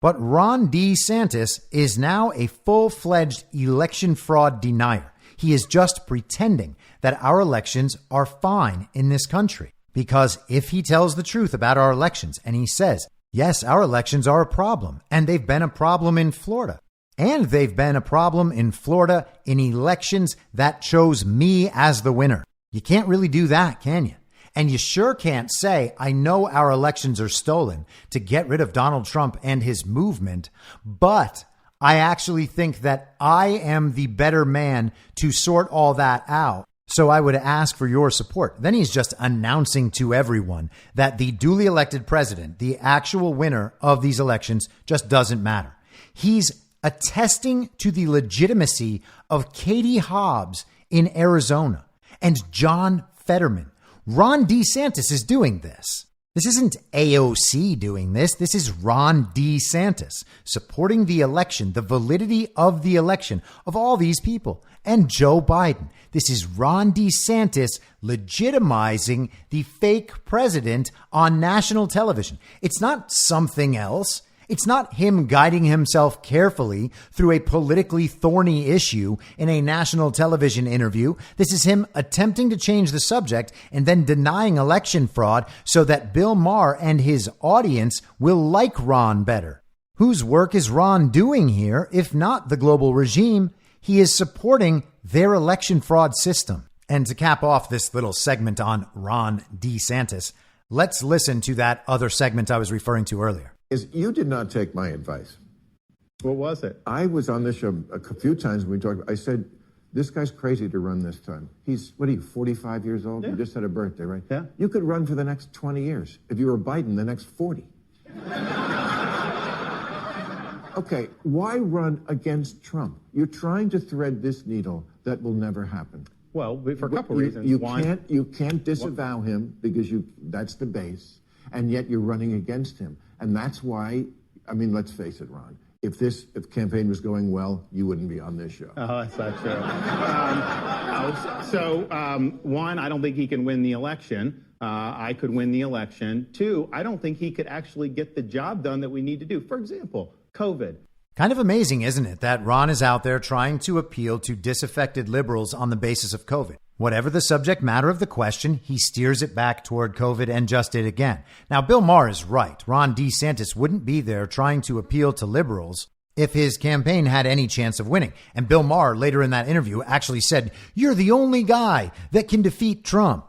But Ron DeSantis is now a full-fledged election fraud denier. He is just pretending that our elections are fine in this country. Because if he tells the truth about our elections and he says, yes, our elections are a problem, and they've been a problem in Florida, and they've been a problem in Florida in elections that chose me as the winner. You can't really do that, can you? And you sure can't say, I know our elections are stolen to get rid of Donald Trump and his movement, but I actually think that I am the better man to sort all that out. So I would ask for your support. Then he's just announcing to everyone that the duly elected president, the actual winner of these elections, just doesn't matter. He's attesting to the legitimacy of Katie Hobbs in Arizona and John Fetterman. Ron DeSantis is doing this. This isn't AOC doing this. This is Ron DeSantis supporting the election, the validity of the election of all these people, and Joe Biden. This is Ron DeSantis legitimizing the fake president on national television. It's not something else. It's not him guiding himself carefully through a politically thorny issue in a national television interview. This is him attempting to change the subject and then denying election fraud so that Bill Maher and his audience will like Ron better. Whose work is Ron doing here, if not the global regime? He is supporting their election fraud system. And to cap off this little segment on Ron DeSantis, let's listen to that other segment I was referring to earlier. You did not take my advice. What was it? I was on this show a few times when we talked. I said, this guy's crazy to run this time. He's, 45 years old? Yeah. You just had a birthday, right? Yeah. You could run for the next 20 years. If you were Biden, the next 40. Okay, why run against Trump? You're trying to thread this needle that will never happen. Well, for a couple reasons. You can't disavow him because that's the base, and yet you're running against him. And that's why, I mean, let's face it, Ron, if campaign was going well, you wouldn't be on this show. Oh, that's not true. One, I don't think he can win the election. I could win the election. Two, I don't think he could actually get the job done that we need to do. For example, COVID. Kind of amazing, isn't it, that Ron is out there trying to appeal to disaffected liberals on the basis of COVID. Whatever the subject matter of the question, he steers it back toward COVID and just did again. Now, Bill Maher is right. Ron DeSantis wouldn't be there trying to appeal to liberals if his campaign had any chance of winning. And Bill Maher, later in that interview, actually said, "You're the only guy that can defeat Trump."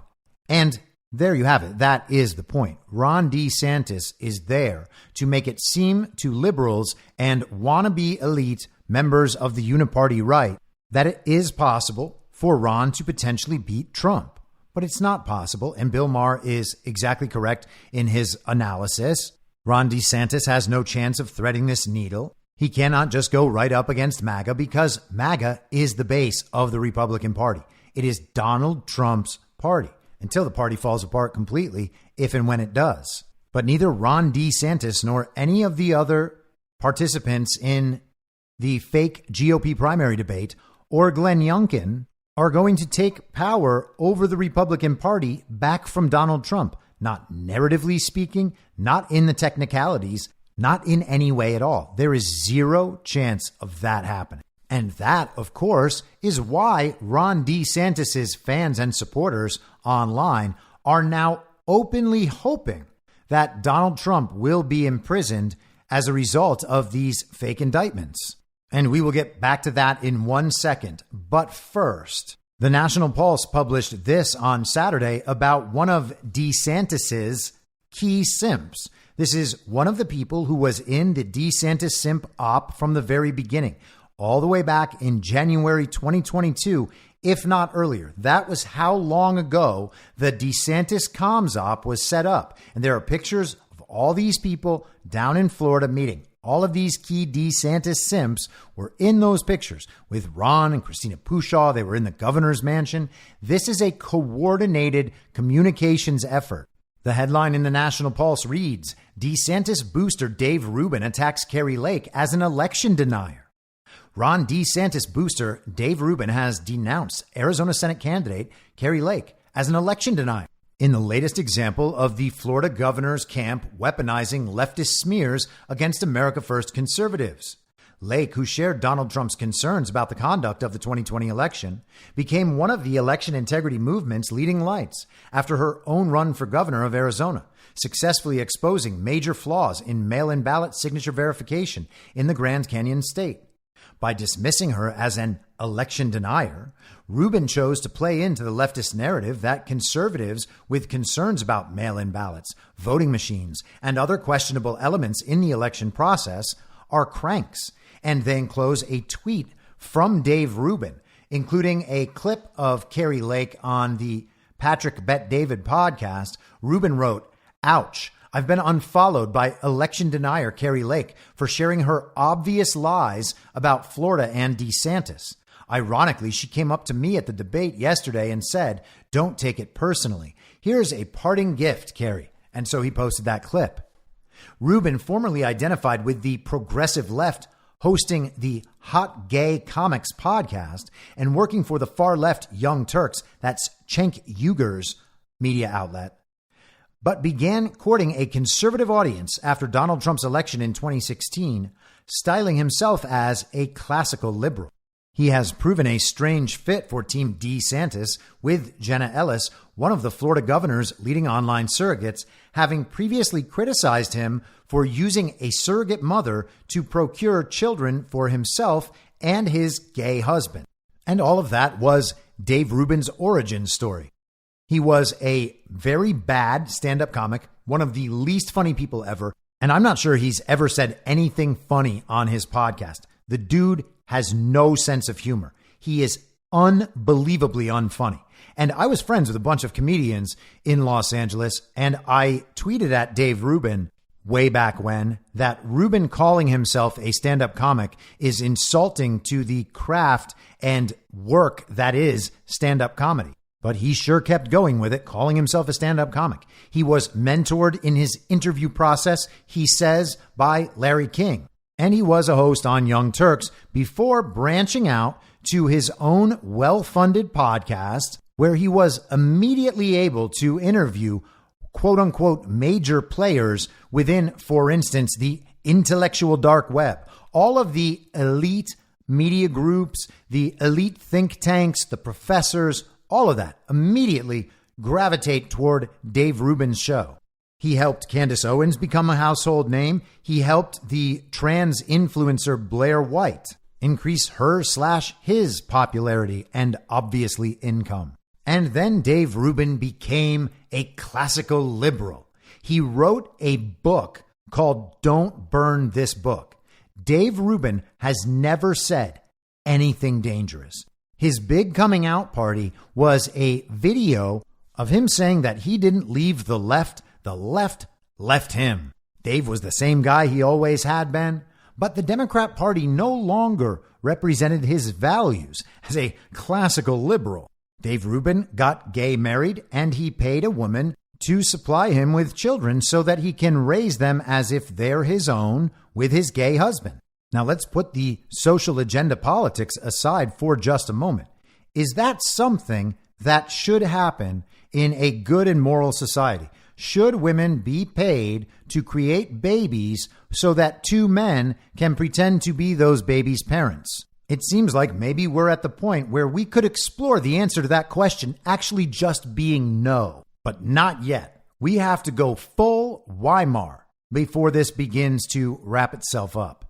And there you have it. That is the point. Ron DeSantis is there to make it seem to liberals and wannabe-elite members of the uniparty right that it is possible for Ron to potentially beat Trump. But it's not possible, and Bill Maher is exactly correct in his analysis. Ron DeSantis has no chance of threading this needle. He cannot just go right up against MAGA because MAGA is the base of the Republican Party. It is Donald Trump's party until the party falls apart completely, if and when it does. But neither Ron DeSantis nor any of the other participants in the fake GOP primary debate or Glenn Youngkin are going to take power over the Republican Party back from Donald Trump. Not narratively speaking, not in the technicalities, not in any way at all. There is zero chance of that happening. And that, of course, is why Ron DeSantis' fans and supporters online are now openly hoping that Donald Trump will be imprisoned as a result of these fake indictments. And we will get back to that in 1 second. But first, the National Pulse published this on Saturday about one of DeSantis' key simps. This is one of the people who was in the DeSantis simp op from the very beginning, all the way back in January 2022, if not earlier. That was how long ago the DeSantis comms op was set up. And there are pictures of all these people down in Florida meeting. All of these key DeSantis simps were in those pictures with Ron and Christina Pushaw. They were in the governor's mansion. This is a coordinated communications effort. The headline in the National Pulse reads, DeSantis booster Dave Rubin attacks Kari Lake as an election denier. Ron DeSantis booster Dave Rubin has denounced Arizona Senate candidate Kari Lake as an election denier in the latest example of the Florida governor's camp weaponizing leftist smears against America First conservatives. Lake, who shared Donald Trump's concerns about the conduct of the 2020 election, became one of the election integrity movement's leading lights after her own run for governor of Arizona, successfully exposing major flaws in mail-in ballot signature verification in the Grand Canyon state. By dismissing her as an election denier, Rubin chose to play into the leftist narrative that conservatives with concerns about mail-in ballots, voting machines, and other questionable elements in the election process are cranks, and then enclose a tweet from Dave Rubin, including a clip of Kari Lake on the Patrick Bet David podcast. Rubin wrote, "Ouch. I've been unfollowed by election denier Kari Lake for sharing her obvious lies about Florida and DeSantis. Ironically, she came up to me at the debate yesterday and said, 'Don't take it personally. Here's a parting gift, Kari.'" And so he posted that clip. Rubin, formerly identified with the progressive left, hosting the Hot Gay Comics podcast and working for the far left Young Turks, that's Cenk Uyghur's media outlet, but began courting a conservative audience after Donald Trump's election in 2016, styling himself as a classical liberal. He has proven a strange fit for Team DeSantis, with Jenna Ellis, one of the Florida governor's leading online surrogates, having previously criticized him for using a surrogate mother to procure children for himself and his gay husband. And all of that was Dave Rubin's origin story. He was a very bad stand-up comic, one of the least funny people ever, and I'm not sure he's ever said anything funny on his podcast. The dude has no sense of humor. He is unbelievably unfunny. And I was friends with a bunch of comedians in Los Angeles, and I tweeted at Dave Rubin way back when that Rubin calling himself a stand-up comic is insulting to the craft and work that is stand-up comedy. But he sure kept going with it, calling himself a stand-up comic. He was mentored in his interview process, he says, by Larry King. And he was a host on Young Turks before branching out to his own well-funded podcast, where he was immediately able to interview quote-unquote major players within, for instance, the intellectual dark web. All of the elite media groups, the elite think tanks, the professors, all of that immediately gravitate toward Dave Rubin's show. He helped Candace Owens become a household name. He helped the trans influencer Blair White increase her/his popularity and obviously income. And then Dave Rubin became a classical liberal. He wrote a book called Don't Burn This Book. Dave Rubin has never said anything dangerous. His big coming out party was a video of him saying that he didn't leave the left left him. Dave was the same guy he always had been, but the Democrat Party no longer represented his values as a classical liberal. Dave Rubin got gay married, and he paid a woman to supply him with children so that he can raise them as if they're his own with his gay husband. Now let's put the social agenda politics aside for just a moment. Is that something that should happen in a good and moral society? Should women be paid to create babies so that two men can pretend to be those babies' parents? It seems like maybe we're at the point where we could explore the answer to that question actually just being no, but not yet. We have to go full Weimar before this begins to wrap itself up.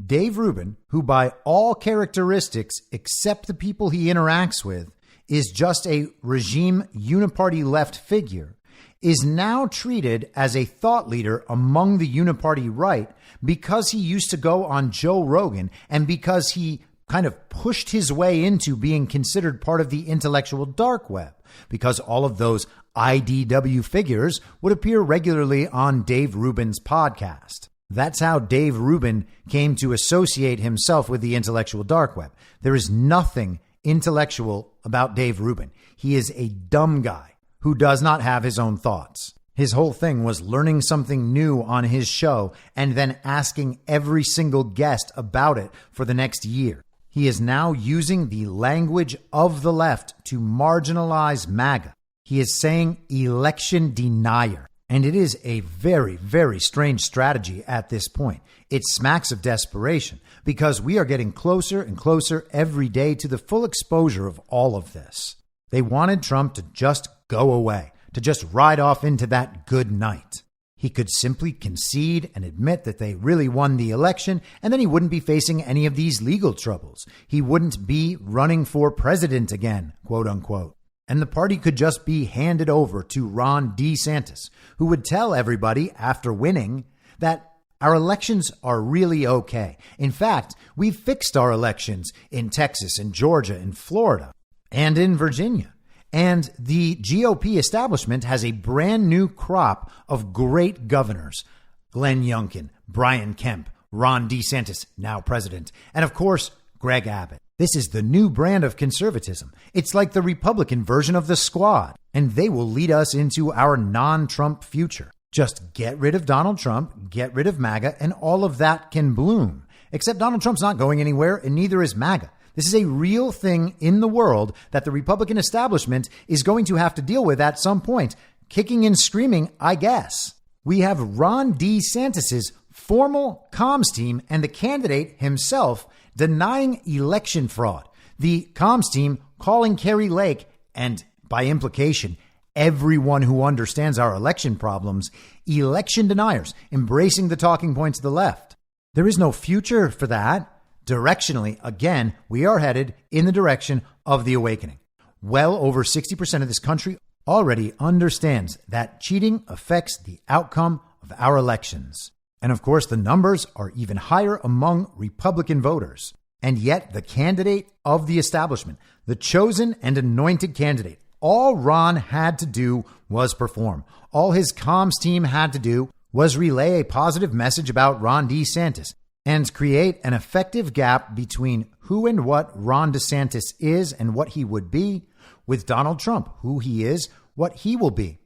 Dave Rubin, who by all characteristics except the people he interacts with is just a regime uniparty left figure, is now treated as a thought leader among the uniparty right because he used to go on Joe Rogan and because he kind of pushed his way into being considered part of the intellectual dark web, because all of those IDW figures would appear regularly on Dave Rubin's podcast. That's how Dave Rubin came to associate himself with the intellectual dark web. There is nothing intellectual about Dave Rubin. He is a dumb guy who does not have his own thoughts. His whole thing was learning something new on his show and then asking every single guest about it for the next year. He is now using the language of the left to marginalize MAGA. He is saying election denier. And it is a very, very strange strategy at this point. It smacks of desperation because we are getting closer and closer every day to the full exposure of all of this. They wanted Trump to just go away, to just ride off into that good night. He could simply concede and admit that they really won the election, and then he wouldn't be facing any of these legal troubles. He wouldn't be running for president again, quote unquote. And the party could just be handed over to Ron DeSantis, who would tell everybody after winning that our elections are really okay. In fact, we've fixed our elections in Texas and Georgia and Florida and in Virginia. And the GOP establishment has a brand new crop of great governors. Glenn Youngkin, Brian Kemp, Ron DeSantis, now president, and of course, Greg Abbott. This is the new brand of conservatism. It's like the Republican version of the Squad, and they will lead us into our non-Trump future. Just get rid of Donald Trump, get rid of MAGA, and all of that can bloom. Except Donald Trump's not going anywhere, and neither is MAGA. This is a real thing in the world that the Republican establishment is going to have to deal with at some point. kicking and screaming, I guess. We have Ron DeSantis' formal comms team and the candidate himself denying election fraud. The comms team calling Kari Lake, and by implication, everyone who understands our election problems, election deniers, embracing the talking points of the left. There is no future for that. Directionally, again, we are headed in the direction of the awakening. Well over 60% of this country already understands that cheating affects the outcome of our elections. And of course, the numbers are even higher among Republican voters. And yet the candidate of the establishment, the chosen and anointed candidate, all Ron had to do was perform. All his comms team had to do was relay a positive message about Ron DeSantis and create an effective gap between who and what Ron DeSantis is and what he would be, with Donald Trump, who he is, what he will be.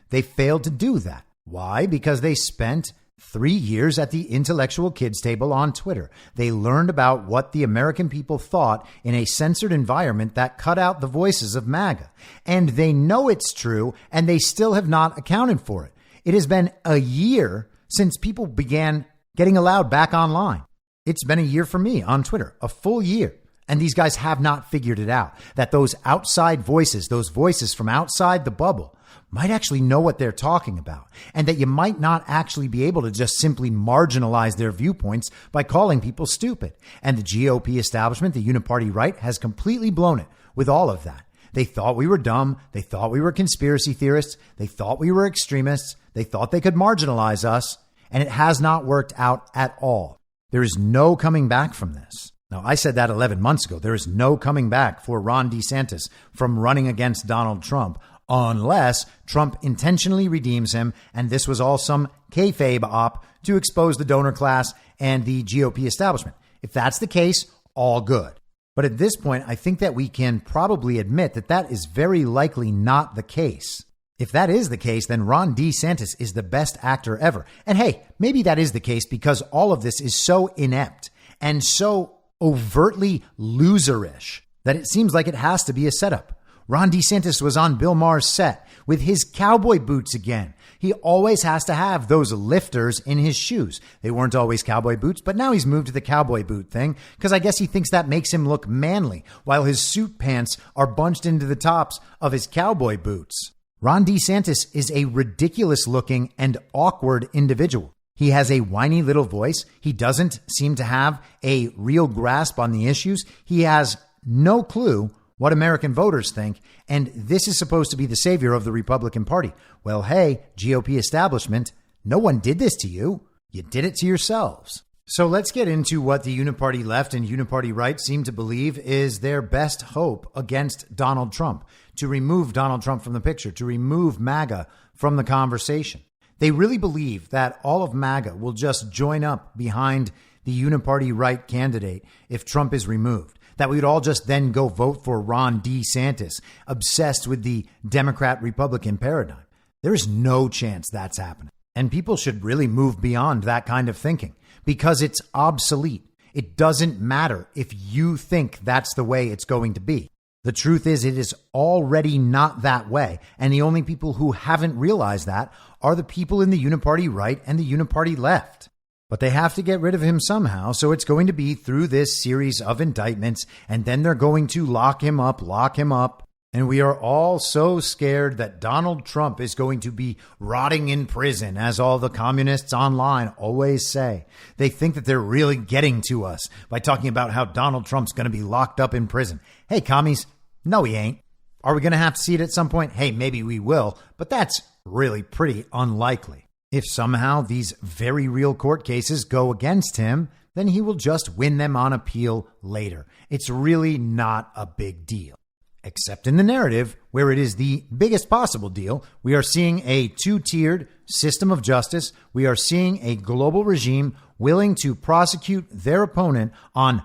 They failed to do that. Why? Because they spent 3 years at the intellectual kids table on Twitter. They learned about what the American people thought in a censored environment that cut out the voices of MAGA. And they know it's true, and they still have not accounted for it. It has been a year since people began getting allowed back online. It's been a year for me on Twitter, a full year. And these guys have not figured it out, that those outside voices, those voices from outside the bubble, might actually know what they're talking about, and that you might not actually be able to just simply marginalize their viewpoints by calling people stupid. And the GOP establishment, the uniparty right, has completely blown it with all of that. They thought we were dumb. They thought we were conspiracy theorists. They thought we were extremists. They thought they could marginalize us, and it has not worked out at all. There is no coming back from this. Now, I said that 11 months ago. There is no coming back for Ron DeSantis from running against Donald Trump unless Trump intentionally redeems him. And this was all some kayfabe op to expose the donor class and the GOP establishment. If that's the case, all good. But at this point, I think that we can probably admit that that is very likely not the case. If that is the case, then Ron DeSantis is the best actor ever. And hey, maybe that is the case because all of this is so inept and so overtly loserish that it seems like it has to be a setup. Ron DeSantis was on Bill Maher's set with his cowboy boots again. He always has to have those lifters in his shoes. They weren't always cowboy boots, but now he's moved to the cowboy boot thing because I guess he thinks that makes him look manly while his suit pants are bunched into the tops of his cowboy boots. Ron DeSantis is a ridiculous looking and awkward individual. He has a whiny little voice. He doesn't seem to have a real grasp on the issues. He has no clue what American voters think. And this is supposed to be the savior of the Republican Party. Well, hey, GOP establishment, no one did this to you. You did it to yourselves. So let's get into what the uniparty left and uniparty right seem to believe is their best hope against Donald Trump, to remove Donald Trump from the picture, to remove MAGA from the conversation. They really believe that all of MAGA will just join up behind the uniparty right candidate if Trump is removed, that we would all just then go vote for Ron DeSantis, obsessed with the Democrat-Republican paradigm. There is no chance that's happening. And people should really move beyond that kind of thinking because it's obsolete. It doesn't matter if you think that's the way it's going to be. The truth is, it is already not that way. And the only people who haven't realized that are the people in the uniparty right and the uniparty left. But they have to get rid of him somehow. So it's going to be through this series of indictments. And then they're going to lock him up. And we are all so scared that Donald Trump is going to be rotting in prison, as all the communists online always say. They think that they're really getting to us by talking about how Donald Trump's going to be locked up in prison. Hey, commies, no, he ain't. Are we going to have to see it at some point? Hey, maybe we will, but that's really pretty unlikely. If somehow these very real court cases go against him, then he will just win them on appeal later. It's really not a big deal. Except in the narrative, where it is the biggest possible deal. We are seeing a two-tiered system of justice. We are seeing a global regime willing to prosecute their opponent on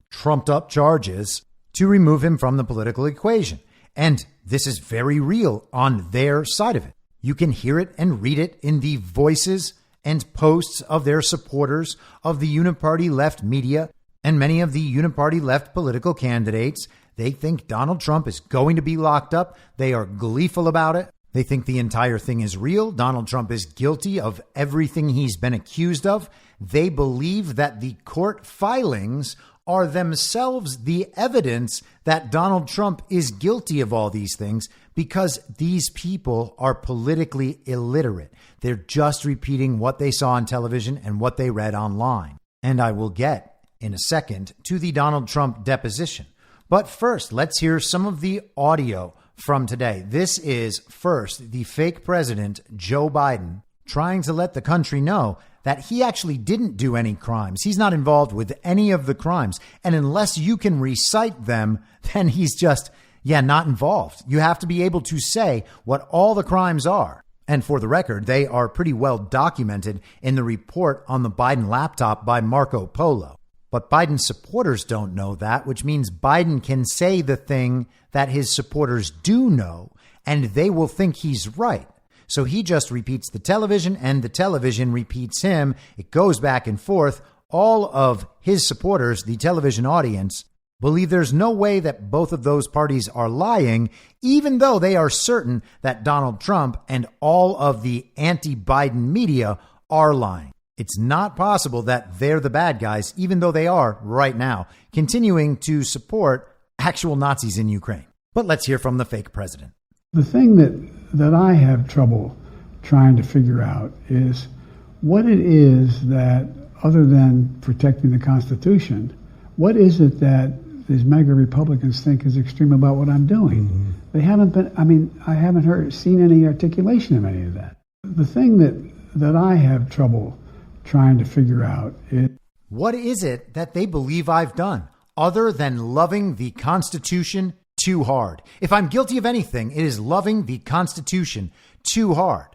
trumped-up charges to remove him from the political equation. And this is very real on their side of it. You can hear it and read it in the voices and posts of their supporters of the uniparty left media and many of the uniparty left political candidates. They think Donald Trump is going to be locked up. They are gleeful about it. They think the entire thing is real. Donald Trump is guilty of everything he's been accused of. They believe that the court filings are themselves the evidence that Donald Trump is guilty of all these things because these people are politically illiterate. They're just repeating what they saw on television and what they read online. And I will get in a second to the Donald Trump deposition. But first, let's hear some of the audio from today. This is first the fake president, Joe Biden, trying to let the country know that he actually didn't do any crimes. He's not involved with any of the crimes. And unless you can recite them, then he's just, not involved. You have to be able to say what all the crimes are. And for the record, they are pretty well documented in the report on the Biden laptop by Marco Polo. But Biden's supporters don't know that, which means Biden can say the thing that his supporters do know, and they will think he's right. So he just repeats the television, and the television repeats him. It goes back and forth. All of his supporters, the television audience, believe there's no way that both of those parties are lying, even though they are certain that Donald Trump and all of the anti-Biden media are lying. It's not possible that they're the bad guys, even though they are right now, continuing to support actual Nazis in Ukraine. But let's hear from the fake president. The thing that I have trouble trying to figure out is what it is that, other than protecting the Constitution, what is it that these mega Republicans think is extreme about what I'm doing? Mm-hmm. They haven't been, I haven't seen any articulation of any of that. The thing that I have trouble trying to figure out is, what is it that they believe I've done other than loving the Constitution too hard? If I'm guilty of anything, it is loving the Constitution too hard.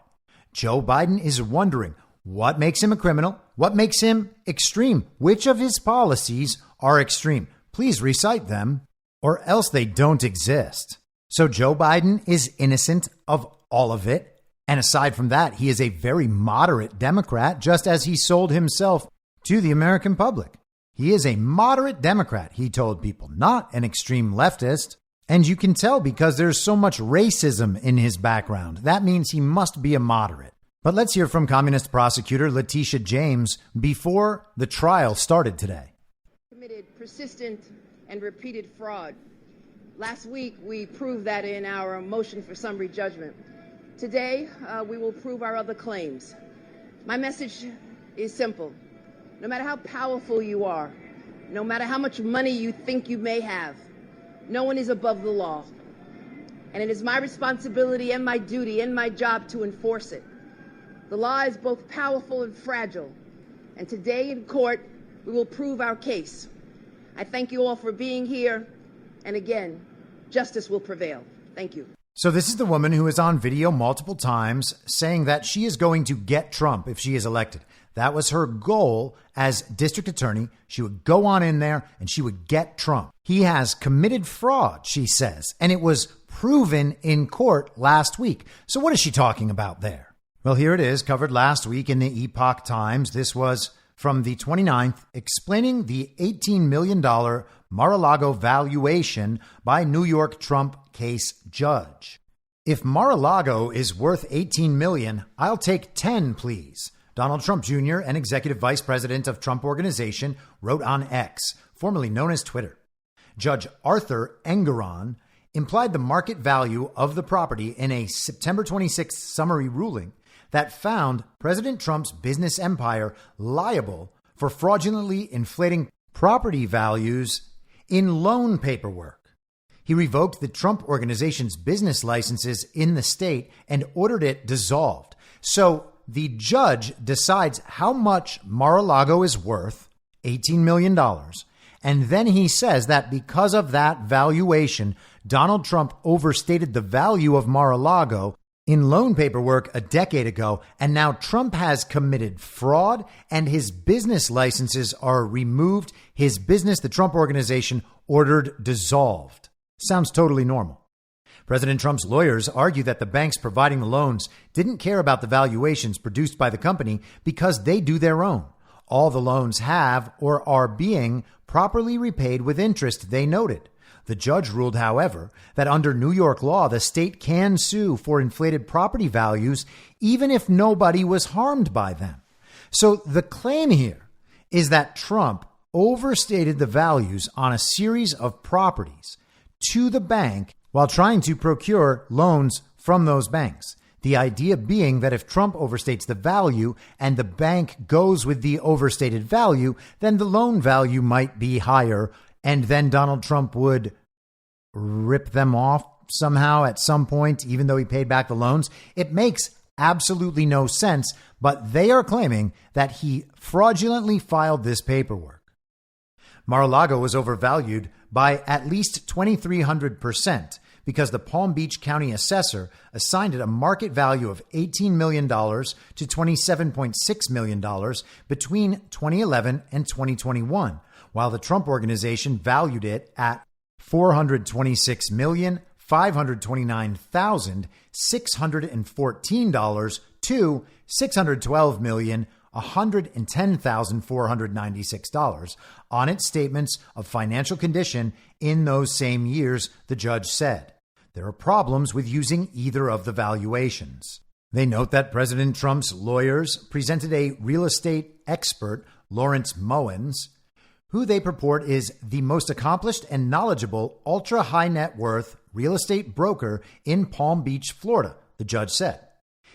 Joe Biden is wondering what makes him a criminal, what makes him extreme, which of his policies are extreme. Please recite them, or else they don't exist. So Joe Biden is innocent of all of it. And aside from that, he is a very moderate Democrat, just as he sold himself to the American public. He is a moderate Democrat, he told people, not an extreme leftist. And you can tell because there's so much racism in his background. That means he must be a moderate. But let's hear from communist prosecutor Letitita James before the trial started today. Committed persistent and repeated fraud. Last week, we proved that in our motion for summary judgment. Today, we will prove our other claims. My message is simple. No matter how powerful you are, no matter how much money you think you may have, no one is above the law. And it is my responsibility and my duty and my job to enforce it. The law is both powerful and fragile. And today in court, we will prove our case. I thank you all for being here. And again, justice will prevail. Thank you. So this is the woman who is on video multiple times saying that she is going to get Trump if she is elected. That was her goal as district attorney. She would go on in there and she would get Trump. He has committed fraud, she says, and it was proven in court last week. So what is she talking about there? Well, here it is, covered last week in the Epoch Times. This was from the 29th, explaining the $18 million Mar-a-Lago valuation by New York Trump case judge. If Mar-a-Lago is worth $18 million, I'll take 10, please. Donald Trump Jr., an executive vice president of Trump Organization, wrote on X, formerly known as Twitter. Judge Arthur Engeron implied the market value of the property in a September 26th summary ruling that found President Trump's business empire liable for fraudulently inflating property values in loan paperwork. He revoked the Trump Organization's business licenses in the state and ordered it dissolved. So the judge decides how much Mar-a-Lago is worth, $18 million. And then he says that because of that valuation, Donald Trump overstated the value of Mar-a-Lago in loan paperwork a decade ago. And now Trump has committed fraud and his business licenses are removed. His business, the Trump Organization, ordered dissolved. Sounds totally normal. President Trump's lawyers argue that the banks providing the loans didn't care about the valuations produced by the company because they do their own. All the loans have or are being properly repaid with interest, they noted. The judge ruled, however, that under New York law, the state can sue for inflated property values even if nobody was harmed by them. So the claim here is that Trump overstated the values on a series of properties to the bank while trying to procure loans from those banks. The idea being that if Trump overstates the value and the bank goes with the overstated value, then the loan value might be higher, and then Donald Trump would rip them off somehow at some point, even though he paid back the loans. It makes absolutely no sense, but they are claiming that he fraudulently filed this paperwork. Mar-a-Lago was overvalued by at least 2,300% because the Palm Beach County assessor assigned it a market value of $18 million to $27.6 million between 2011 and 2021, while the Trump organization valued it at $426,529,614 to $612,110,496 on its statements of financial condition in those same years, the judge said. There are problems with using either of the valuations. They note that President Trump's lawyers presented a real estate expert, Lawrence Moens, who they purport is the most accomplished and knowledgeable ultra-high net worth real estate broker in Palm Beach, Florida, the judge said.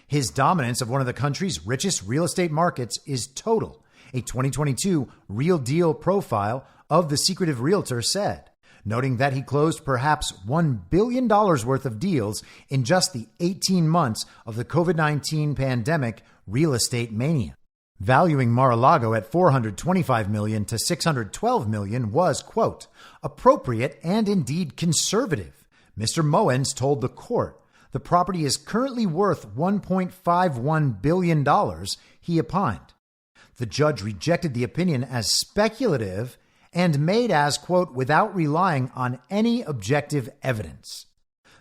His dominance of one of the country's richest real estate markets is total, a 2022 Real Deal profile of the secretive realtor said, noting that he closed perhaps $1 billion worth of deals in just the 18 months of the COVID-19 pandemic real estate mania. Valuing Mar-a-Lago at $425 million to $612 million was, quote, appropriate and indeed conservative. Mr. Moens told the court the property is currently worth $1.51 billion, he opined. The judge rejected the opinion as speculative and made as, quote, without relying on any objective evidence.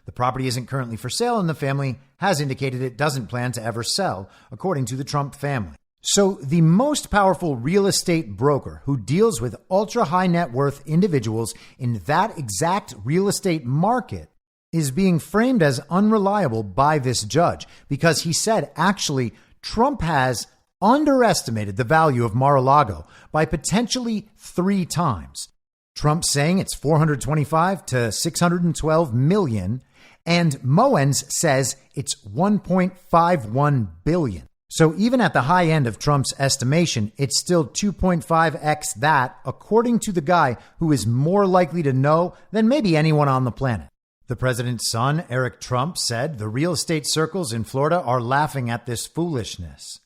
The property isn't currently for sale, and the family has indicated it doesn't plan to ever sell, according to the Trump family. So the most powerful real estate broker who deals with ultra high net worth individuals in that exact real estate market is being framed as unreliable by this judge because he said, actually, Trump has underestimated the value of Mar-a-Lago by potentially 3 times. Trump saying it's 425 to 612 million, and Moens says it's 1.51 billion. So even at the high end of Trump's estimation, it's still 2.5x that, according to the guy who is more likely to know than maybe anyone on the planet. The president's son, Eric Trump, said the real estate circles in Florida are laughing at this foolishness.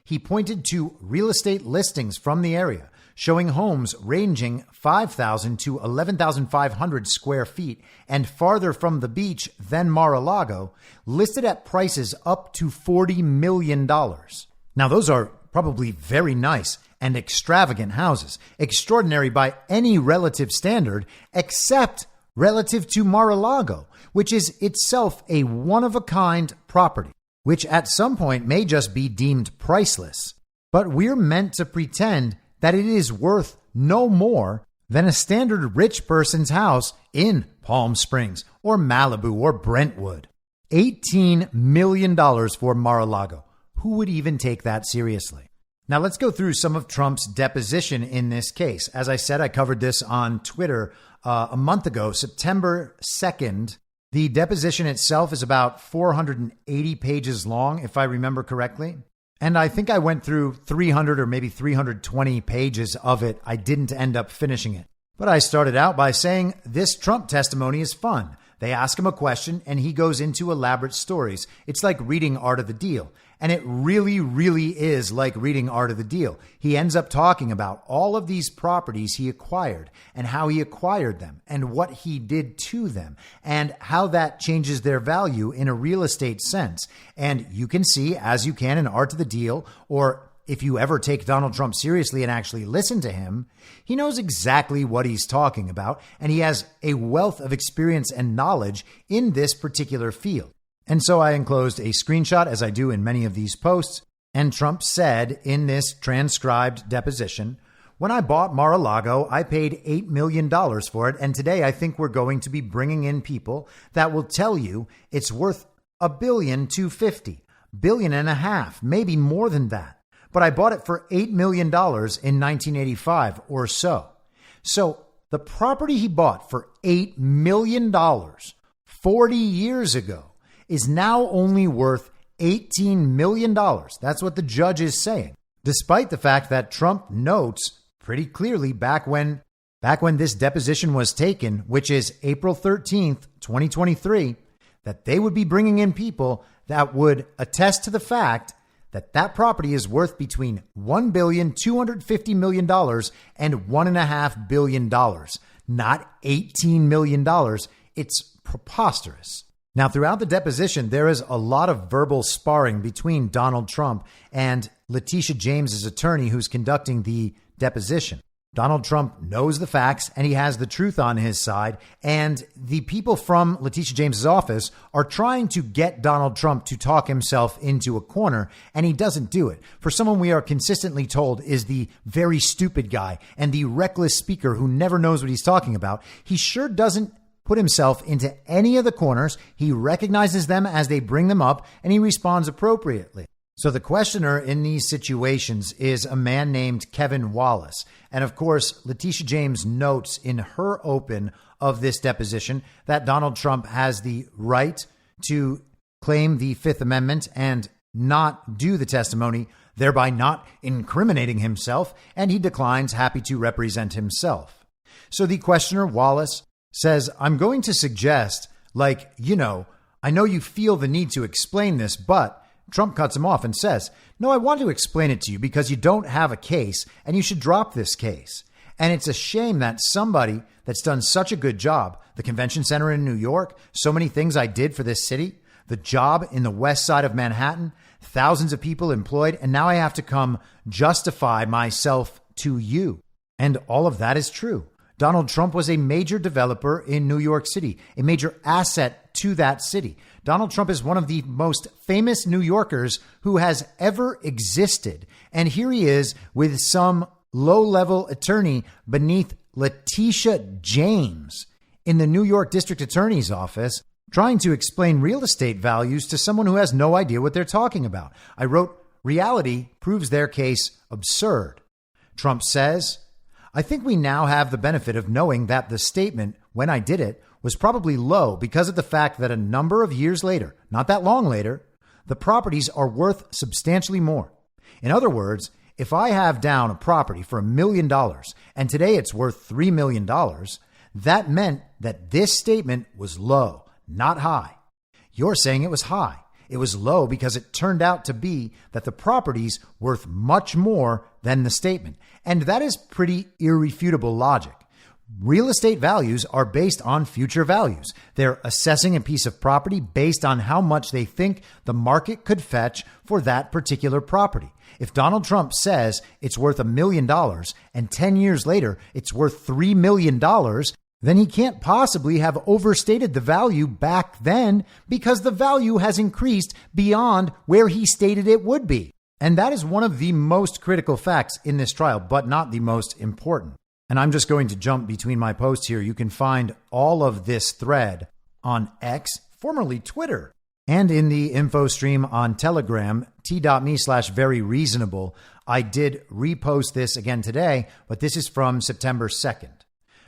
He pointed to real estate listings from the area, showing homes ranging 5,000 to 11,500 square feet and farther from the beach than Mar-a-Lago, listed at prices up to $40 million. Now, those are probably very nice and extravagant houses, extraordinary by any relative standard, except relative to Mar-a-Lago, which is itself a one-of-a-kind property, which at some point may just be deemed priceless. But we're meant to pretend that it is worth no more than a standard rich person's house in Palm Springs or Malibu or Brentwood. $18 million for Mar-a-Lago. Who would even take that seriously? Now let's go through some of Trump's deposition in this case. As I said, I covered this on Twitter a month ago, September 2nd. The deposition itself is about 480 pages long, if I remember correctly. And I think I went through 300 or maybe 320 pages of it. I didn't end up finishing it. But I started out by saying this Trump testimony is fun. They ask him a question and he goes into elaborate stories. It's like reading Art of the Deal. And it really, really is like reading Art of the Deal. He ends up talking about all of these properties he acquired and how he acquired them and what he did to them and how that changes their value in a real estate sense. And you can see, as you can in Art of the Deal, or if you ever take Donald Trump seriously and actually listen to him, he knows exactly what he's talking about, and he has a wealth of experience and knowledge in this particular field. And so I enclosed a screenshot, as I do in many of these posts, and Trump said in this transcribed deposition, When I bought Mar-a-Lago, I paid $8 million for it. And today I think we're going to be bringing in people that will tell you it's worth $1.25 billion, maybe more than that. But I bought it for $8 million in 1985 or so. So the property he bought for $8 million 40 years ago is now only worth $18 million. That's what the judge is saying, despite the fact that Trump notes pretty clearly back when this deposition was taken, which is April 13th, 2023, that they would be bringing in people that would attest to the fact that that property is worth between $1.25 billion and $1.5 billion, not $18 million. It's preposterous. Now, throughout the deposition, there is a lot of verbal sparring between Donald Trump and Letitita James's attorney who's conducting the deposition. Donald Trump knows the facts and he has the truth on his side. And the people from Letitita James's office are trying to get Donald Trump to talk himself into a corner, and he doesn't do it. For someone we are consistently told is the very stupid guy and the reckless speaker who never knows what he's talking about, he sure doesn't put himself into any of the corners. He recognizes them as they bring them up and he responds appropriately. So the questioner in these situations is a man named Kevin Wallace. And of course, Letitita James notes in her open of this deposition that Donald Trump has the right to claim the Fifth Amendment and not do the testimony, thereby not incriminating himself, and he declines, happy to represent himself. So the questioner, Wallace, says, I'm going to suggest, I know you feel the need to explain this, but Trump cuts him off and says, no, I want to explain it to you because you don't have a case and you should drop this case. And it's a shame that somebody that's done such a good job, the convention center in New York, so many things I did for this city, the job in the west side of Manhattan, thousands of people employed, and now I have to come justify myself to you. And all of that is true. Donald Trump was a major developer in New York City, a major asset to that city. Donald Trump is one of the most famous New Yorkers who has ever existed. And here he is with some low-level attorney beneath Letitita James in the New York District Attorney's office trying to explain real estate values to someone who has no idea what they're talking about. I wrote, reality proves their case absurd. Trump says, I think we now have the benefit of knowing that the statement, when I did it, was probably low because of the fact that a number of years later, not that long later, the properties are worth substantially more. In other words, if I have down a property for $1 million and today it's worth $3 million, that meant that this statement was low, not high. You're saying it was high. It was low because it turned out to be that the property's worth much more than the statement. And that is pretty irrefutable logic. Real estate values are based on future values. They're assessing a piece of property based on how much they think the market could fetch for that particular property. If Donald Trump says it's worth $1 million and 10 years later it's worth $3 million, then he can't possibly have overstated the value back then because the value has increased beyond where he stated it would be. And that is one of the most critical facts in this trial, but not the most important. And I'm just going to jump between my posts here. You can find all of this thread on X, formerly Twitter, and in the info stream on Telegram, t.me/veryreasonable. I did repost this again today, but this is from September 2nd.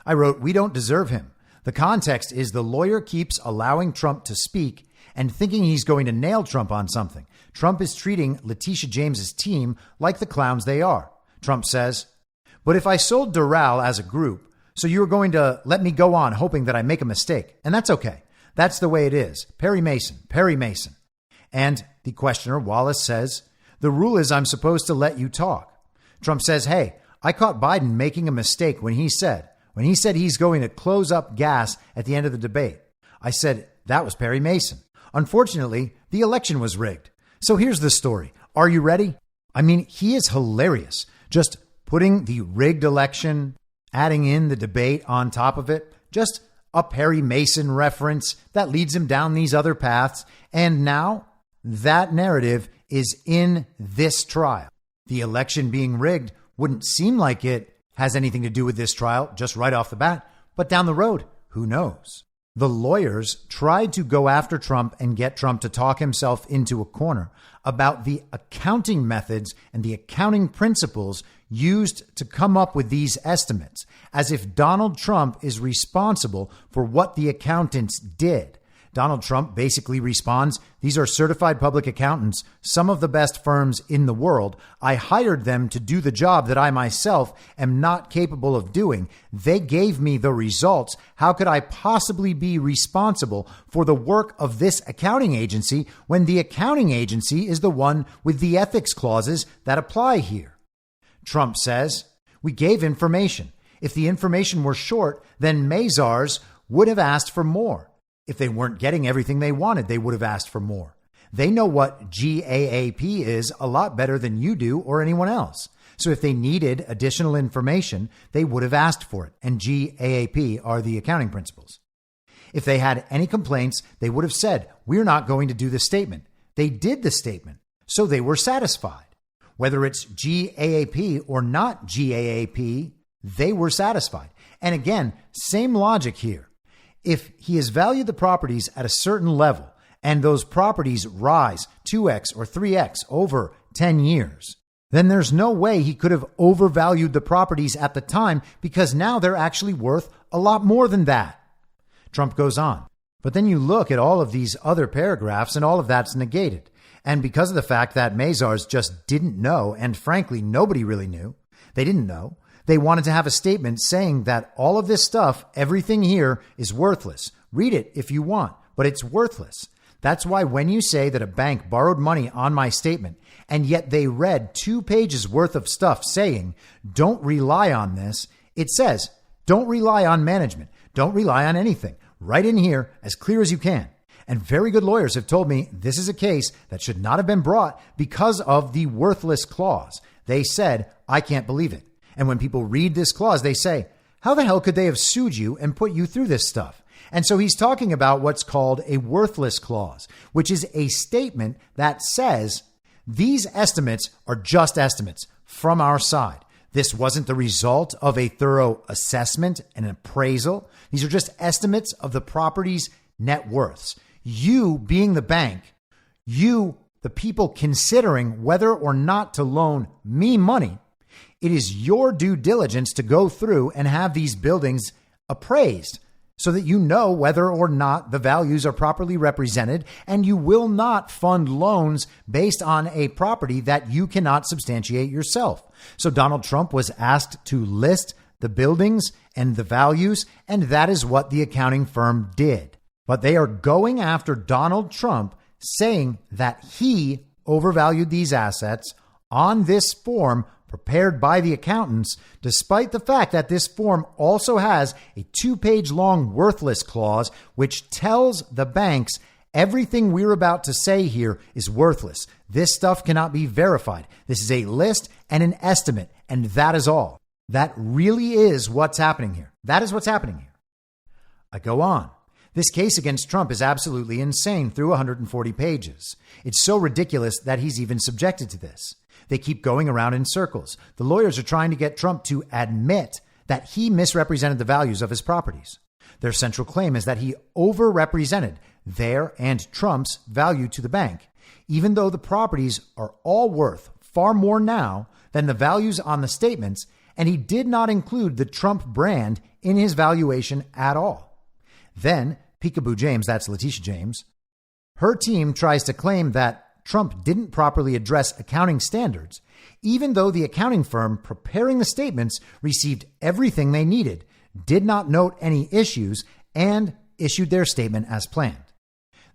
I wrote, we don't deserve him. The context is the lawyer keeps allowing Trump to speak and thinking he's going to nail Trump on something. Trump is treating Letitita James's team like the clowns they are. Trump says, but if I sold Doral as a group, so you're going to let me go on hoping that I make a mistake. And that's okay. That's the way it is. Perry Mason. And the questioner, Wallace, says, the rule is I'm supposed to let you talk. Trump says, hey, I caught Biden making a mistake when he said he's going to close up gas at the end of the debate. I said, that was Perry Mason. Unfortunately, the election was rigged. So here's the story. Are you ready? I mean, he is hilarious. Just putting the rigged election, adding in the debate on top of it, just a Perry Mason reference that leads him down these other paths. And now that narrative is in this trial. The election being rigged wouldn't seem like it has anything to do with this trial just right off the bat, but down the road, who knows? The lawyers tried to go after Trump and get Trump to talk himself into a corner about the accounting methods and the accounting principles used to come up with these estimates, as if Donald Trump is responsible for what the accountants did. Donald Trump basically responds, "These are certified public accountants, some of the best firms in the world. I hired them to do the job that I myself am not capable of doing. They gave me the results. How could I possibly be responsible for the work of this accounting agency when the accounting agency is the one with the ethics clauses that apply here?" Trump says, "We gave information. If the information were short, then Mazars would have asked for more. If they weren't getting everything they wanted, they would have asked for more. They know what GAAP is a lot better than you do or anyone else. So if they needed additional information, they would have asked for it. And GAAP are the accounting principles. If they had any complaints, they would have said, we're not going to do the statement. They did the statement, so they were satisfied. Whether it's GAAP or not GAAP, they were satisfied. And again, same logic here. If he has valued the properties at a certain level and those properties rise 2x or 3x over 10 years, then there's no way he could have overvalued the properties at the time because now they're actually worth a lot more than that. Trump goes on. But then you look at all of these other paragraphs and all of that's negated. And because of the fact that Mazars just didn't know, and frankly, nobody really knew, they didn't know, they wanted to have a statement saying that all of this stuff, everything here is worthless. Read it if you want, but it's worthless. That's why when you say that a bank borrowed money on my statement, and yet they read 2 pages worth of stuff saying, don't rely on this, it says, don't rely on management. Don't rely on anything. Right in here, as clear as you can. And very good lawyers have told me this is a case that should not have been brought because of the worthless clause. They said, I can't believe it. And when people read this clause, they say, how the hell could they have sued you and put you through this stuff? And so he's talking about what's called a worthless clause, which is a statement that says these estimates are just estimates from our side. This wasn't the result of a thorough assessment and appraisal. These are just estimates of the property's net worths. You, being the bank, you, the people considering whether or not to loan me money, it is your due diligence to go through and have these buildings appraised so that you know whether or not the values are properly represented, and you will not fund loans based on a property that you cannot substantiate yourself. So Donald Trump was asked to list the buildings and the values, and that is what the accounting firm did. But they are going after Donald Trump, saying that he overvalued these assets on this form prepared by the accountants, despite the fact that this form also has a 2-page long worthless clause, which tells the banks everything we're about to say here is worthless. This stuff cannot be verified. This is a list and an estimate, and that is all. That really is what's happening here. That is what's happening here. I go on. This case against Trump is absolutely insane through 140 pages. It's so ridiculous that he's even subjected to this. They keep going around in circles. The lawyers are trying to get Trump to admit that he misrepresented the values of his properties. Their central claim is that he overrepresented their and Trump's value to the bank, even though the properties are all worth far more now than the values on the statements, and he did not include the Trump brand in his valuation at all. Then Peekaboo James, that's Letitita James, her team tries to claim that Trump didn't properly address accounting standards, even though the accounting firm preparing the statements received everything they needed, did not note any issues, and issued their statement as planned.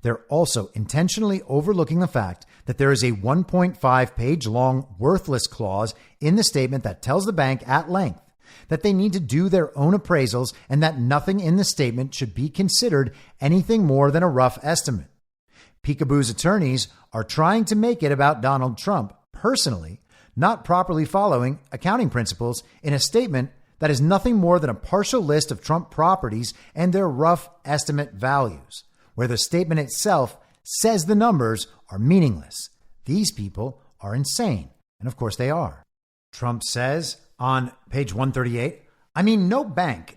They're also intentionally overlooking the fact that there is a 1.5-page long worthless clause in the statement that tells the bank at length that they need to do their own appraisals and that nothing in the statement should be considered anything more than a rough estimate. Peekaboo's attorneys are trying to make it about Donald Trump personally, not properly following accounting principles in a statement that is nothing more than a partial list of Trump properties and their rough estimate values, where the statement itself says the numbers are meaningless. These people are insane. And of course they are. Trump says, on page 138. I mean, no bank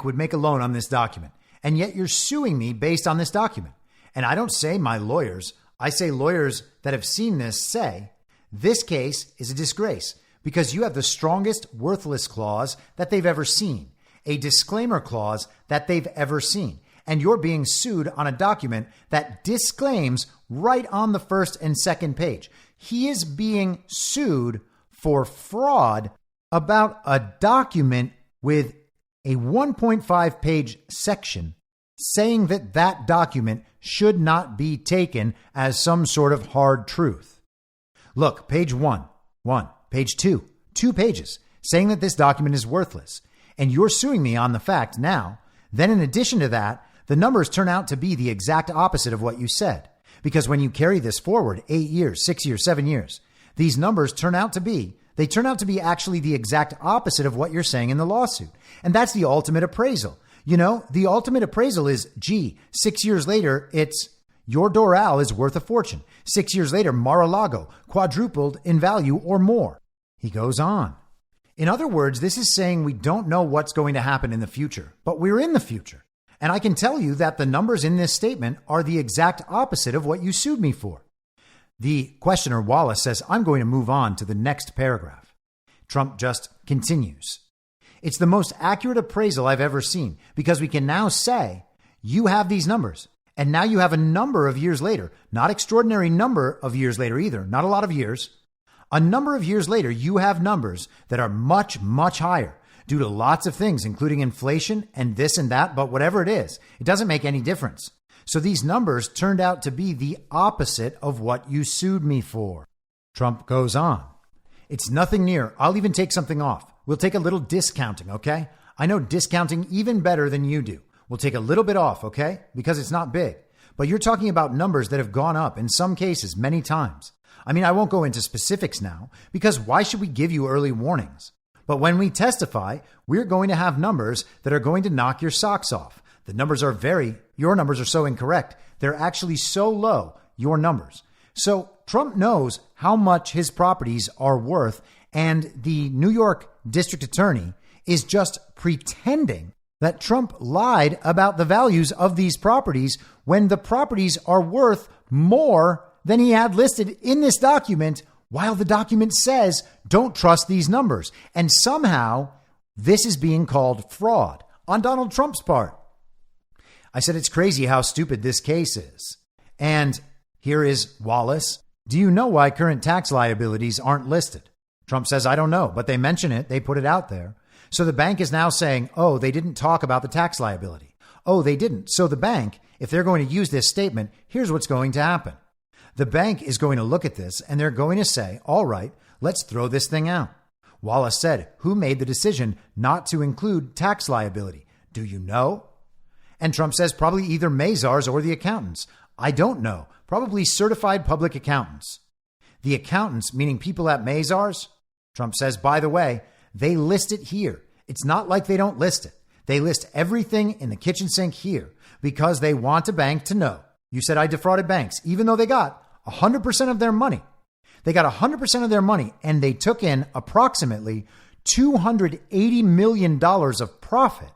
would make a loan on this document. And yet you're suing me based on this document. And I don't say my lawyers. I say lawyers that have seen this say this case is a disgrace because you have the strongest worthless clause that they've ever seen, a disclaimer clause that they've ever seen. And you're being sued on a document that disclaims right on the first and second page. He is being sued for fraud about a document with a 1.5 page section saying that that document should not be taken as some sort of hard truth. Look, page one, page two pages saying that this document is worthless. And you're suing me on the fact now. Then in addition to that, the numbers turn out to be the exact opposite of what you said. Because when you carry this forward 8 years, 6 years, 7 years, these numbers turn out to be actually the exact opposite of what you're saying in the lawsuit. And that's the ultimate appraisal. You know, the ultimate appraisal is, 6 years later, it's your Doral is worth a fortune. 6 years later, Mar-a-Lago quadrupled in value or more. He goes on. In other words, this is saying we don't know what's going to happen in the future, but we're in the future. And I can tell you that the numbers in this statement are the exact opposite of what you sued me for. The questioner, Wallace, says, I'm going to move on to the next paragraph. Trump just continues. It's the most accurate appraisal I've ever seen because we can now say you have these numbers. And now you have a number of years later, not extraordinary number of years later either, not a lot of years. A number of years later, you have numbers that are much, much higher due to lots of things, including inflation and this and that. But whatever it is, it doesn't make any difference. So these numbers turned out to be the opposite of what you sued me for. Trump goes on. It's nothing near. I'll even take something off. We'll take a little discounting, okay? I know discounting even better than you do. We'll take a little bit off, okay? Because it's not big. But you're talking about numbers that have gone up in some cases many times. I mean, I won't go into specifics now because why should we give you early warnings? But when we testify, we're going to have numbers that are going to knock your socks off. The numbers are your numbers are so incorrect. They're actually so low, your numbers. So Trump knows how much his properties are worth, and the New York district attorney is just pretending that Trump lied about the values of these properties when the properties are worth more than he had listed in this document, while the document says, don't trust these numbers. And somehow this is being called fraud on Donald Trump's part. I said, it's crazy how stupid this case is. And here is Wallace. Do you know why current tax liabilities aren't listed? Trump says, I don't know, but they mention it. They put it out there. So the bank is now saying, oh, they didn't talk about the tax liability. Oh, they didn't. So the bank, if they're going to use this statement, here's what's going to happen. The bank is going to look at this and they're going to say, all right, let's throw this thing out. Wallace said, who made the decision not to include tax liability? Do you know? And Trump says probably either Mazars or the accountants. I don't know. Probably certified public accountants. The accountants, meaning people at Mazars, Trump says, by the way, they list it here. It's not like they don't list it. They list everything in the kitchen sink here because they want a bank to know. You said I defrauded banks, even though they got 100% of their money. They got 100% of their money and they took in approximately $280 million of profit.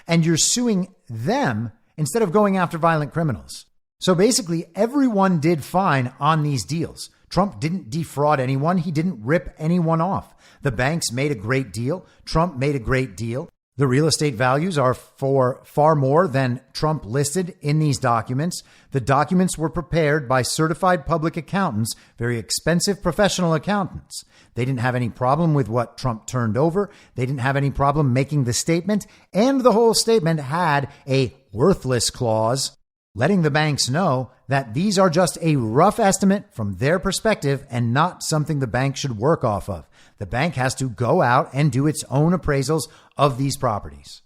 And you're suing them instead of going after violent criminals. So basically, everyone did fine on these deals. Trump didn't defraud anyone. He didn't rip anyone off. The banks made a great deal. Trump made a great deal. The real estate values are for far more than Trump listed in these documents. The documents were prepared by certified public accountants, very expensive professional accountants. They didn't have any problem with what Trump turned over. They didn't have any problem making the statement. And the whole statement had a worthless clause, letting the banks know that these are just a rough estimate from their perspective and not something the bank should work off of. The bank has to go out and do its own appraisals of these properties.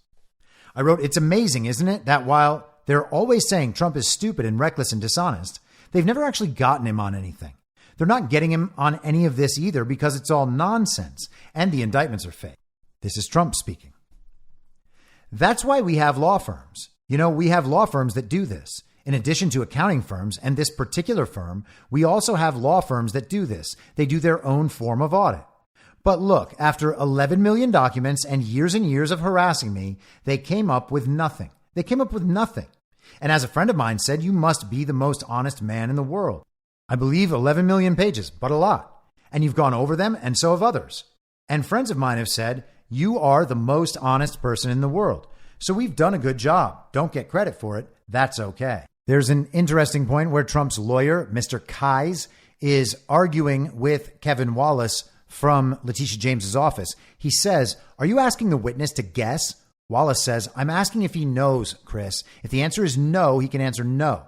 I wrote, it's amazing, isn't it, that while they're always saying Trump is stupid and reckless and dishonest, they've never actually gotten him on anything. They're not getting him on any of this either because it's all nonsense and the indictments are fake. This is Trump speaking. That's why we have law firms. You know, we have law firms that do this. In addition to accounting firms and this particular firm, we also have law firms that do this. They do their own form of audit. But look, after 11 million documents and years of harassing me, they came up with nothing. And as a friend of mine said, you must be the most honest man in the world. I believe 11 million pages, but a lot. And you've gone over them, and so have others. And friends of mine have said, you are the most honest person in the world. So we've done a good job. Don't get credit for it. That's okay. There's an interesting point where Trump's lawyer, Mr. Kise, is arguing with Kevin Wallace from Letitita James's office. He says, are you asking the witness to guess? Wallace says, I'm asking if he knows, Chris. If the answer is no, he can answer no.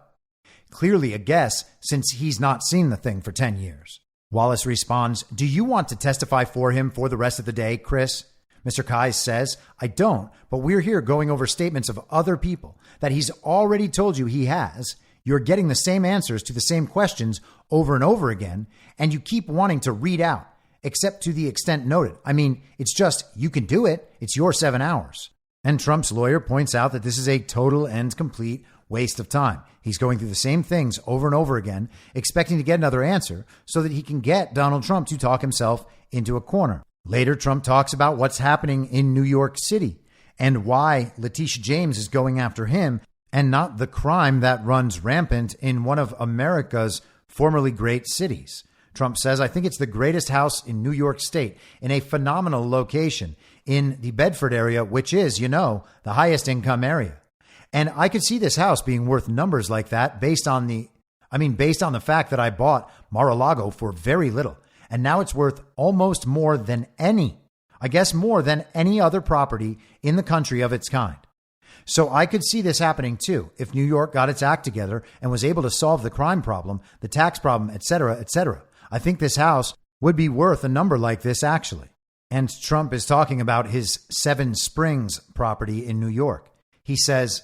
Clearly a guess, since he's not seen the thing for 10 years. Wallace responds, do you want to testify for him for the rest of the day, Chris? Mr. Kise says, I don't, but we're here going over statements of other people that he's already told you he has. You're getting the same answers to the same questions over and over again, and you keep wanting to read out, except to the extent noted. I mean, it's just, you can do it. It's your 7 hours. And Trump's lawyer points out that this is a total and complete waste of time. He's going through the same things over and over again, expecting to get another answer so that he can get Donald Trump to talk himself into a corner. Later, Trump talks about what's happening in New York City and why Letitita James is going after him and not the crime that runs rampant in one of America's formerly great cities. Trump says, I think it's the greatest house in New York State in a phenomenal location in the Bedford area, which is, the highest income area. And I could see this house being worth numbers like that based on the fact that I bought Mar-a-Lago for very little. And now it's worth almost more than any other property in the country of its kind. So I could see this happening too if New York got its act together and was able to solve the crime problem, the tax problem, et cetera, et cetera. I think this house would be worth a number like this, actually. And Trump is talking about his Seven Springs property in New York. He says,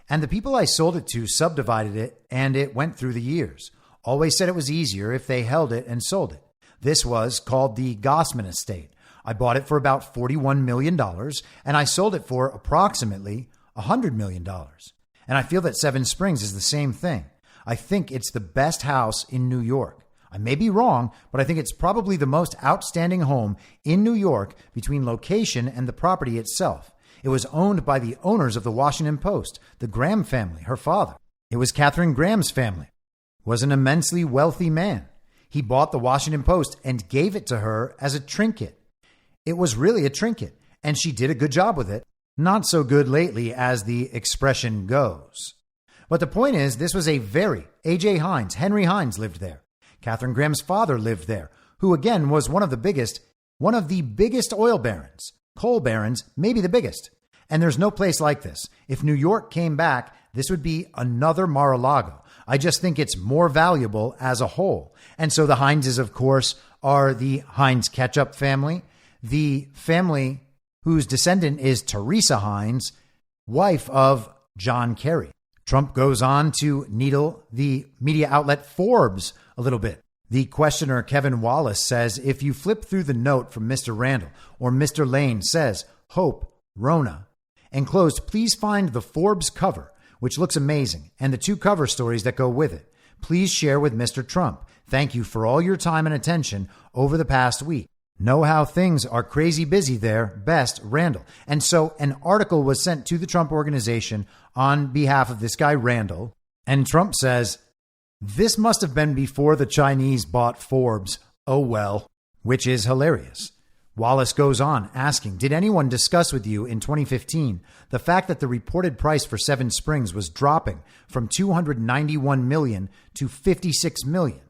and the people I sold it to subdivided it, and it went through the years. Always said it was easier if they held it and sold it. This was called the Gossman Estate. I bought it for about $41 million, and I sold it for approximately $100 million. And I feel that Seven Springs is the same thing. I think it's the best house in New York. I may be wrong, but I think it's probably the most outstanding home in New York between location and the property itself. It was owned by the owners of the Washington Post, the Graham family, her father. It was Katharine Graham's family. Was an immensely wealthy man. He bought the Washington Post and gave it to her as a trinket. It was really a trinket, and she did a good job with it. Not so good lately, as the expression goes. But the point is, this was a A.J. Hines, Henry Hines lived there. Katharine Graham's father lived there, who again was one of the biggest oil barons, coal barons, maybe the biggest. And there's no place like this. If New York came back, this would be another Mar-a-Lago. I just think it's more valuable as a whole. And so the Hineses, of course, are the Heinz Ketchup family, the family whose descendant is Teresa Heinz, wife of John Kerry. Trump goes on to needle the media outlet Forbes a little bit. The questioner, Kevin Wallace, says, if you flip through the note from Mr. Randall or Mr. Lane says, Hope, Rona, enclosed, please find the Forbes cover, which looks amazing, and the 2 cover stories that go with it. Please share with Mr. Trump. Thank you for all your time and attention over the past week. Know how things are crazy busy there. Best, Randall. And so an article was sent to the Trump organization on behalf of this guy, Randall. And Trump says, this must have been before the Chinese bought Forbes. Oh, well, which is hilarious. Wallace goes on asking, did anyone discuss with you in 2015 the fact that the reported price for Seven Springs was dropping from $291 million to $56 million?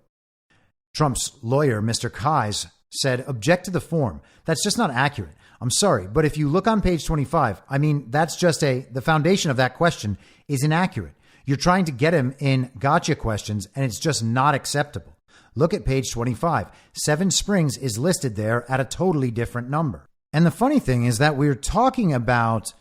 Trump's lawyer, Mr. Kise, said, object to the form. That's just not accurate. I'm sorry, but if you look on page 25, that's just the foundation of that question is inaccurate. You're trying to get him in gotcha questions, and it's just not acceptable. Look at page 25. Seven Springs is listed there at a totally different number. And the funny thing is that we're talking about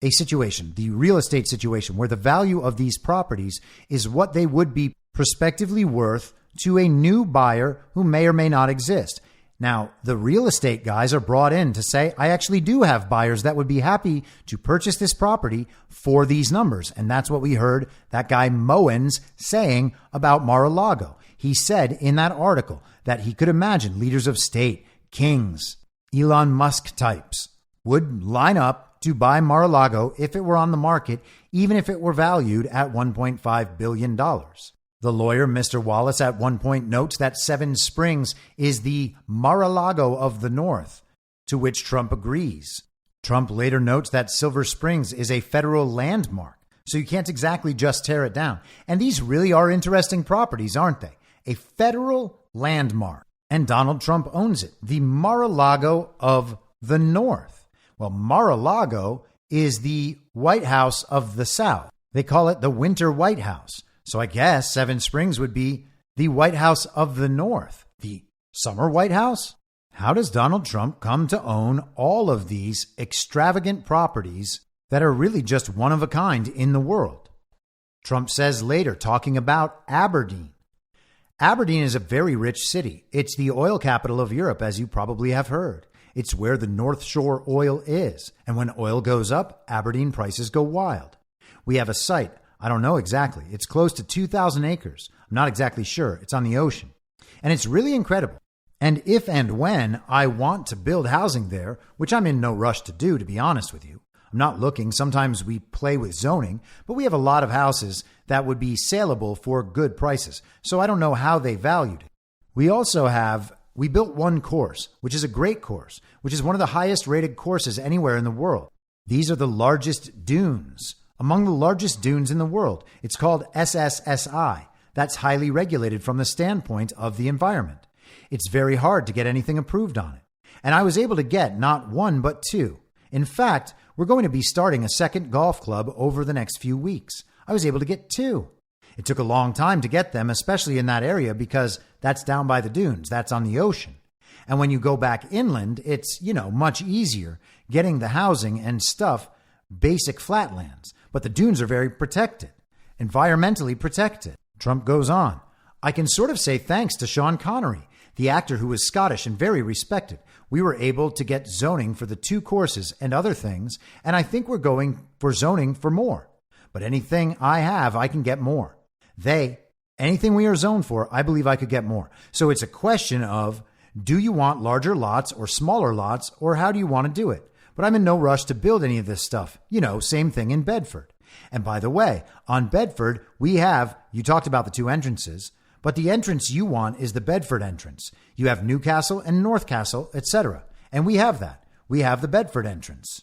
a situation, the real estate situation, where the value of these properties is what they would be prospectively worth to a new buyer who may or may not exist. Now, the real estate guys are brought in to say, I actually do have buyers that would be happy to purchase this property for these numbers. And that's what we heard that guy Moens saying about Mar-a-Lago. He said in that article that he could imagine leaders of state, kings, Elon Musk types would line up to buy Mar-a-Lago if it were on the market, even if it were valued at $1.5 billion. The lawyer, Mr. Wallace, at one point notes that Seven Springs is the Mar-a-Lago of the North, to which Trump agrees. Trump later notes that Silver Springs is a federal landmark, so you can't exactly just tear it down. And these really are interesting properties, aren't they? A federal landmark. And Donald Trump owns it, the Mar-a-Lago of the North. Well, Mar-a-Lago is the White House of the South. They call it the Winter White House. So I guess Seven Springs would be the White House of the North, the Summer White House. How does Donald Trump come to own all of these extravagant properties that are really just one of a kind in the world? Trump says later, talking about Aberdeen. Aberdeen is a very rich city. It's the oil capital of Europe, as you probably have heard. It's where the North Shore oil is. And when oil goes up, Aberdeen prices go wild. We have a site. I don't know exactly. It's close to 2,000 acres. I'm not exactly sure. It's on the ocean. And it's really incredible. And if and when I want to build housing there, which I'm in no rush to do, to be honest with you, I'm not looking. Sometimes we play with zoning, but we have a lot of houses that would be saleable for good prices. So I don't know how they valued it. We built one course, which is a great course, which is one of the highest rated courses anywhere in the world. These are the largest dunes, among the largest dunes in the world. It's called SSSI. That's highly regulated from the standpoint of the environment. It's very hard to get anything approved on it. And I was able to get not one, but two. In fact, we're going to be starting a second golf club over the next few weeks. I was able to get two. It took a long time to get them, especially in that area, because that's down by the dunes. That's on the ocean. And when you go back inland, it's, much easier getting the housing and stuff, basic flatlands. But the dunes are very protected, environmentally protected. Trump goes on. I can sort of say thanks to Sean Connery, the actor who was Scottish and very respected. We were able to get zoning for the two courses and other things, and I think we're going for zoning for more. But anything I have, I can get more. Anything we are zoned for, I believe I could get more. So it's a question of, do you want larger lots or smaller lots, or how do you want to do it? But I'm in no rush to build any of this stuff. Same thing in Bedford. And by the way, on Bedford, you talked about the two entrances, but the entrance you want is the Bedford entrance. You have Newcastle and North Castle, etc. And we have that. We have the Bedford entrance.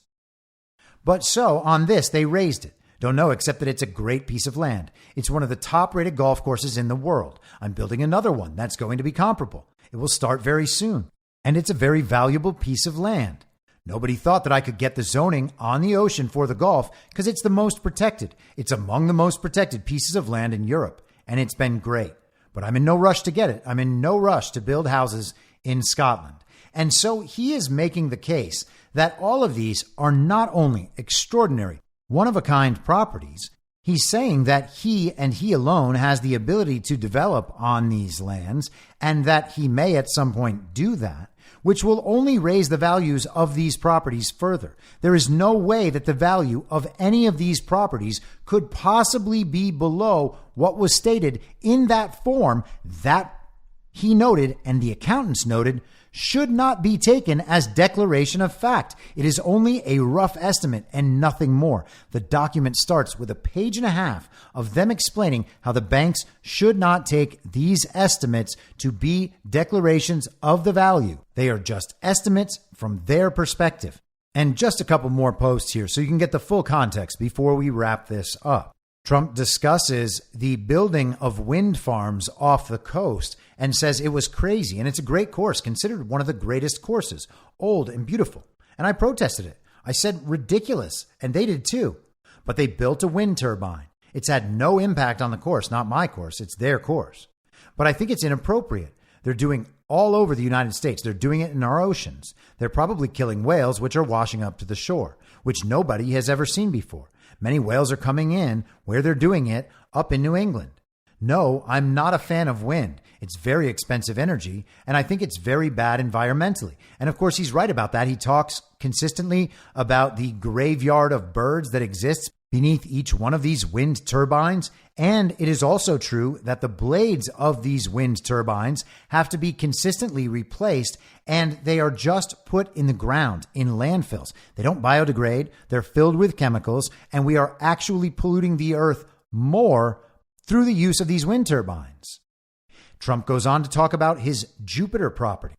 But so on this, they raised it. Don't know, except that it's a great piece of land. It's one of the top-rated golf courses in the world. I'm building another one that's going to be comparable. It will start very soon. And it's a very valuable piece of land. Nobody thought that I could get the zoning on the ocean for the golf because it's the most protected. It's among the most protected pieces of land in Europe, and it's been great. But I'm in no rush to get it. I'm in no rush to build houses in Scotland. And so he is making the case that all of these are not only extraordinary, one-of-a-kind properties. He's saying that he and he alone has the ability to develop on these lands and that he may at some point do that, which will only raise the values of these properties further. There is no way that the value of any of these properties could possibly be below what was stated in that form that he noted and the accountants noted should not be taken as declaration of fact. It is only a rough estimate and nothing more. The document starts with a page and a half of them explaining how the banks should not take these estimates to be declarations of the value. They are just estimates from their perspective. And just a couple more posts here so you can get the full context before we wrap this up. Trump discusses the building of wind farms off the coast and says it was crazy. And it's a great course, considered one of the greatest courses, old and beautiful. And I protested it. I said ridiculous, and they did too. But they built a wind turbine. It's had no impact on the course, not my course. It's their course. But I think it's inappropriate. They're doing all over the United States. They're doing it in our oceans. They're probably killing whales, which are washing up to the shore, which nobody has ever seen before. Many whales are coming in where they're doing it up in New England. No, I'm not a fan of wind. It's very expensive energy, and I think it's very bad environmentally. And of course, he's right about that. He talks consistently about the graveyard of birds that exists beneath each one of these wind turbines. And it is also true that the blades of these wind turbines have to be consistently replaced, and they are just put in the ground in landfills. They don't biodegrade. They're filled with chemicals, and we are actually polluting the earth more through the use of these wind turbines. Trump goes on to talk about his Jupiter property.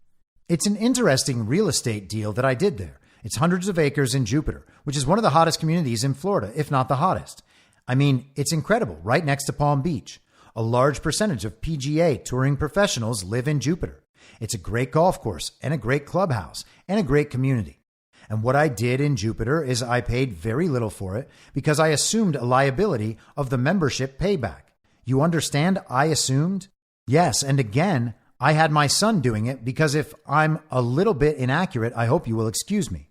It's an interesting real estate deal that I did there. It's hundreds of acres in Jupiter, which is one of the hottest communities in Florida, if not the hottest. I mean, it's incredible, right next to Palm Beach. A large percentage of PGA touring professionals live in Jupiter. It's a great golf course and a great clubhouse and a great community. And what I did in Jupiter is I paid very little for it because I assumed a liability of the membership payback. You understand? I assumed? Yes, and again, I had my son doing it because if I'm a little bit inaccurate, I hope you will excuse me.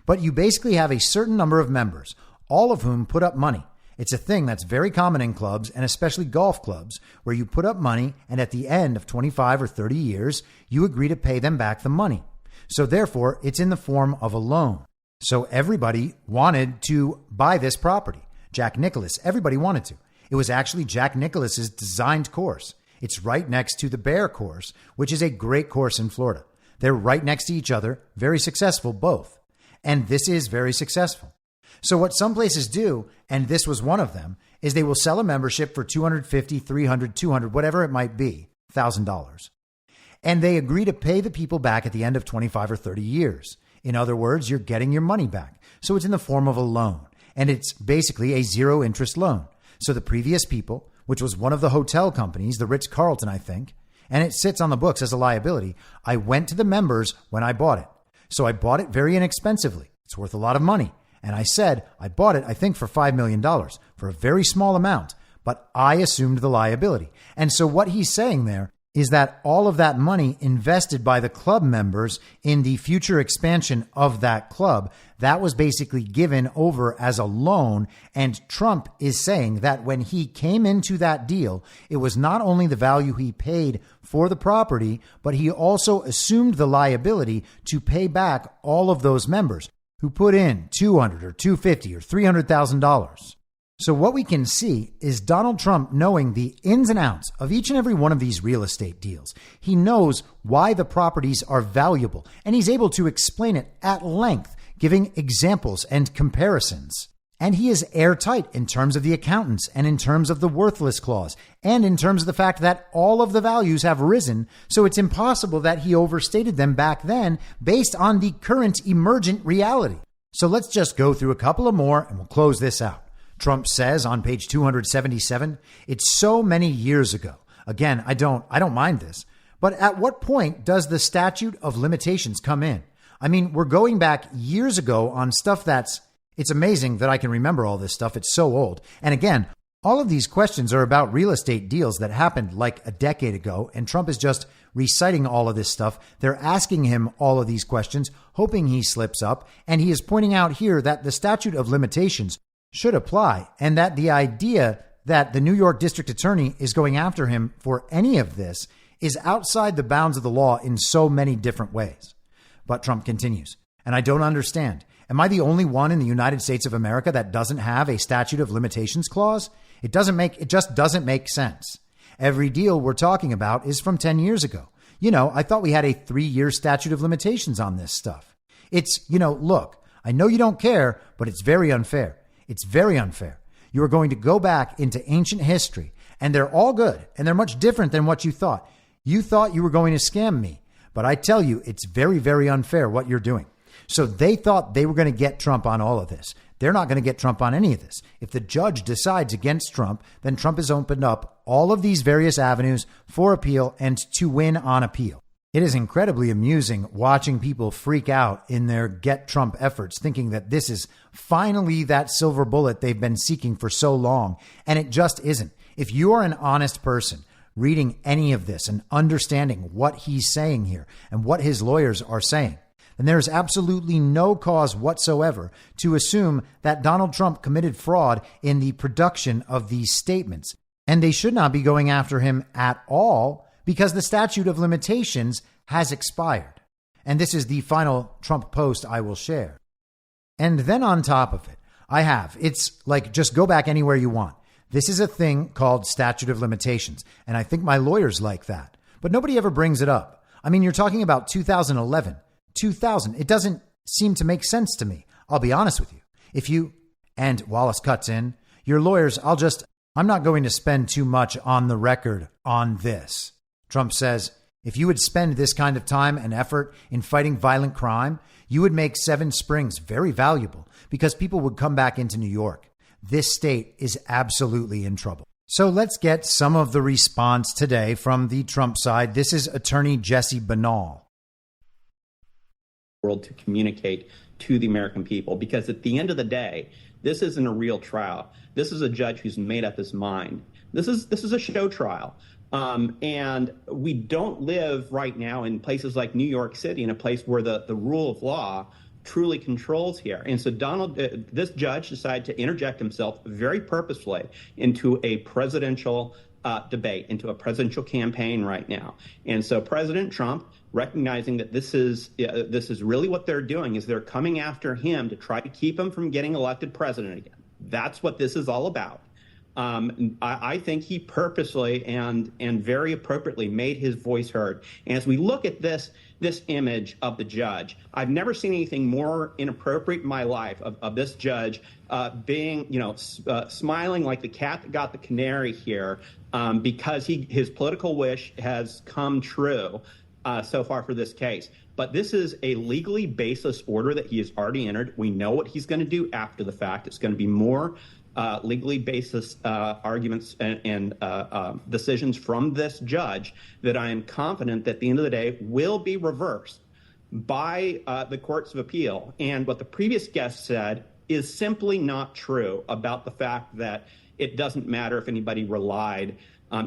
But you basically have a certain number of members, all of whom put up money. It's a thing that's very common in clubs, and especially golf clubs, where you put up money and at the end of 25 or 30 years, you agree to pay them back the money. So therefore, it's in the form of a loan. So everybody wanted to buy this property. Jack Nicklaus, everybody wanted to. It was actually Jack Nicklaus's designed course. It's right next to the Bear course, which is a great course in Florida. They're right next to each other, very successful both. And this is very successful. So what some places do, and this was one of them, is they will sell a membership for $250, $300, $200, whatever it might be, $1,000. And they agree to pay the people back at the end of 25 or 30 years. In other words, you're getting your money back. So it's in the form of a loan. And it's basically a zero interest loan. So the previous people, which was one of the hotel companies, the Ritz-Carlton, I think, and it sits on the books as a liability, I went to the members when I bought it. So I bought it very inexpensively. It's worth a lot of money. And I said, I bought it, I think, for $5 million, for a very small amount, but I assumed the liability. And so what he's saying there is that all of that money invested by the club members in the future expansion of that club, that was basically given over as a loan. And Trump is saying that when he came into that deal, it was not only the value he paid for the property, but he also assumed the liability to pay back all of those members who put in $200 or $250 or $300,000. So what we can see is Donald Trump knowing the ins and outs of each and every one of these real estate deals. He knows why the properties are valuable, and he's able to explain it at length, giving examples and comparisons. And he is airtight in terms of the accountants and in terms of the worthless clause and in terms of the fact that all of the values have risen. So it's impossible that he overstated them back then based on the current emergent reality. So let's just go through a couple of more and we'll close this out. Trump says on page 277, it's so many years ago. Again, I don't mind this. But at what point does the statute of limitations come in? I mean, we're going back years ago on stuff it's amazing that I can remember all this stuff. It's so old. And again, all of these questions are about real estate deals that happened like a decade ago. And Trump is just reciting all of this stuff. They're asking him all of these questions, hoping he slips up. And he is pointing out here that the statute of limitations should apply, and that the idea that the New York district attorney is going after him for any of this is outside the bounds of the law in so many different ways. But Trump continues, and I don't understand. Am I the only one in the United States of America that doesn't have a statute of limitations clause? It just doesn't make sense. Every deal we're talking about is from 10 years ago. I thought we had a 3-year statute of limitations on this stuff. It's, look, I know you don't care, but it's very unfair. It's very unfair. You are going to go back into ancient history, and they're all good, and they're much different than what you thought. You thought you were going to scam me, but I tell you, it's very, very unfair what you're doing. So they thought they were going to get Trump on all of this. They're not going to get Trump on any of this. If the judge decides against Trump, then Trump has opened up all of these various avenues for appeal and to win on appeal. It is incredibly amusing watching people freak out in their get Trump efforts, thinking that this is finally that silver bullet they've been seeking for so long. And it just isn't. If you are an honest person reading any of this and understanding what he's saying here and what his lawyers are saying, then there is absolutely no cause whatsoever to assume that Donald Trump committed fraud in the production of these statements. And they should not be going after him at all, because the statute of limitations has expired. And this is the final Trump post I will share. And then on top of it, I have. It's like, just go back anywhere you want. This is a thing called statute of limitations. And I think my lawyers like that. But nobody ever brings it up. I mean, you're talking about 2011, 2000. It doesn't seem to make sense to me. I'll be honest with you. And Wallace cuts in, your lawyers, I'm not going to spend too much on the record on this. Trump says, if you would spend this kind of time and effort in fighting violent crime, you would make Seven Springs very valuable because people would come back into New York. This state is absolutely in trouble. So let's get some of the response today from the Trump side. This is attorney Jesse Banal. World to communicate to the American people, because at the end of the day, this isn't a real trial. This is a judge who's made up his mind. This is a show trial. And we don't live right now in places like New York City, in a place where the rule of law truly controls here. And so this judge decided to interject himself very purposefully into a presidential debate, into a presidential campaign right now. And so President Trump, recognizing that this is really what they're doing, is they're coming after him to try to keep him from getting elected president again. That's what this is all about. I think he purposely and very appropriately made his voice heard. And as we look at this image of the judge, I've never seen anything more inappropriate in my life of this judge being, smiling like the cat that got the canary here, because his political wish has come true so far for this case. But this is a legally baseless order that he has already entered. We know what he's going to do after the fact. It's going to be more legally baseless arguments and decisions from this judge that I am confident that at the end of the day will be reversed by the courts of appeal. And what the previous guest said is simply not true about the fact that it doesn't matter if anybody relied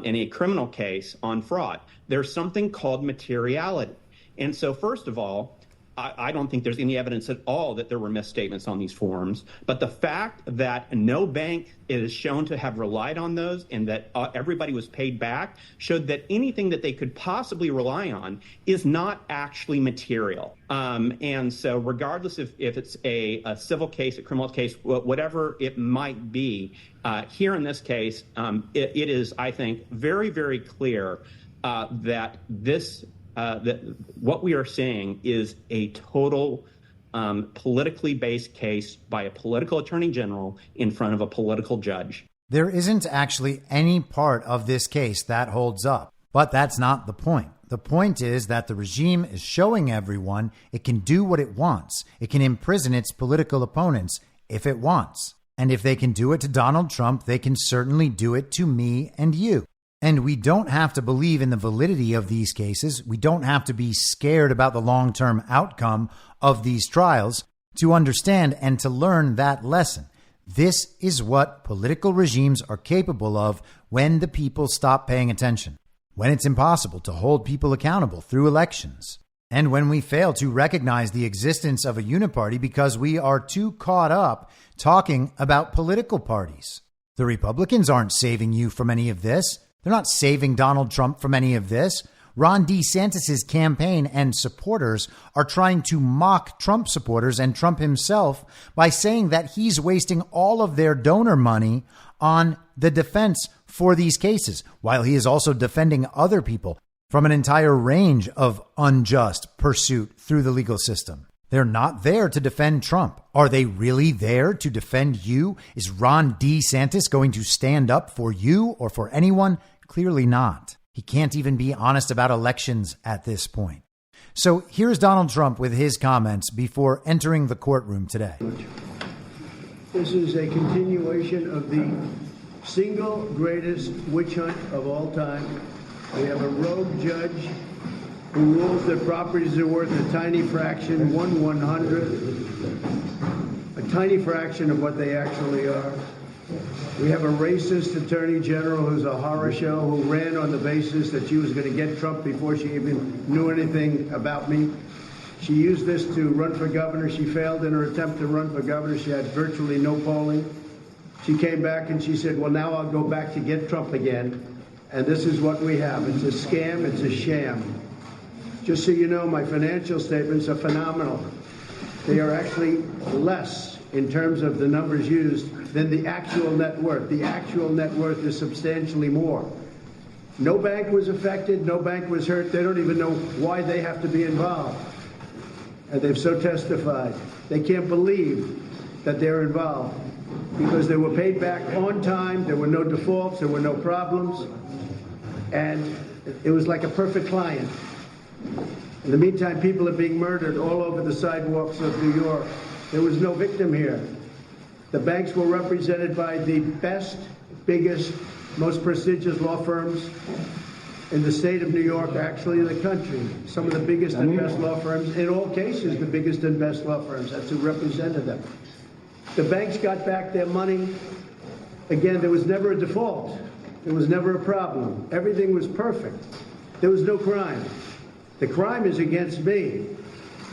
in a criminal case on fraud. There's something called materiality. And so, first of all, I don't think there's any evidence at all that there were misstatements on these forms. But the fact that no bank is shown to have relied on those and that everybody was paid back showed that anything that they could possibly rely on is not actually material. And so regardless if it's a civil case, a criminal case, whatever it might be, here in this case, it is, I think, very, very clear that that what we are seeing is a total politically based case by a political attorney general in front of a political judge. There isn't actually any part of this case that holds up, but that's not the point. The point is that the regime is showing everyone it can do what it wants. It can imprison its political opponents if it wants. And if they can do it to Donald Trump, they can certainly do it to me and you. And we don't have to believe in the validity of these cases. We don't have to be scared about the long-term outcome of these trials to understand and to learn that lesson. This is what political regimes are capable of when the people stop paying attention, when it's impossible to hold people accountable through elections, and when we fail to recognize the existence of a uniparty because we are too caught up talking about political parties. The Republicans aren't saving you from any of this. They're not saving Donald Trump from any of this. Ron DeSantis' campaign and supporters are trying to mock Trump supporters and Trump himself by saying that he's wasting all of their donor money on the defense for these cases, while he is also defending other people from an entire range of unjust pursuit through the legal system. They're not there to defend Trump. Are they really there to defend you? Is Ron DeSantis going to stand up for you or for anyone? Clearly not. He can't even be honest about elections at this point. So here's Donald Trump with his comments before entering the courtroom today. This is a continuation of the single greatest witch hunt of all time. We have a rogue judge who rules that properties are worth a tiny fraction, 1/100th, a tiny fraction of what they actually are. We have a racist attorney general who's a horror show, who ran on the basis that she was going to get Trump before she even knew anything about me. She used this to run for governor. She failed in her attempt to run for governor. She had virtually no polling. She came back and she said, well, now I'll go back to get Trump again. And this is what we have. It's a scam. It's a sham. Just so you know, my financial statements are phenomenal. They are actually less in terms of the numbers used than the actual net worth. The actual net worth is substantially more. No bank was affected. No bank was hurt. They don't even know why they have to be involved. And they've so testified. They can't believe that they're involved because they were paid back on time. There were no defaults. There were no problems. And it was like a perfect client. In the meantime, people are being murdered all over the sidewalks of New York. There was no victim here. The banks were represented by the best, biggest, most prestigious law firms in the state of New York, actually in the country. Some of the biggest and best law firms, in all cases, the biggest and best law firms. That's who represented them. The banks got back their money. Again, there was never a default. There was never a problem. Everything was perfect. There was no crime. The crime is against me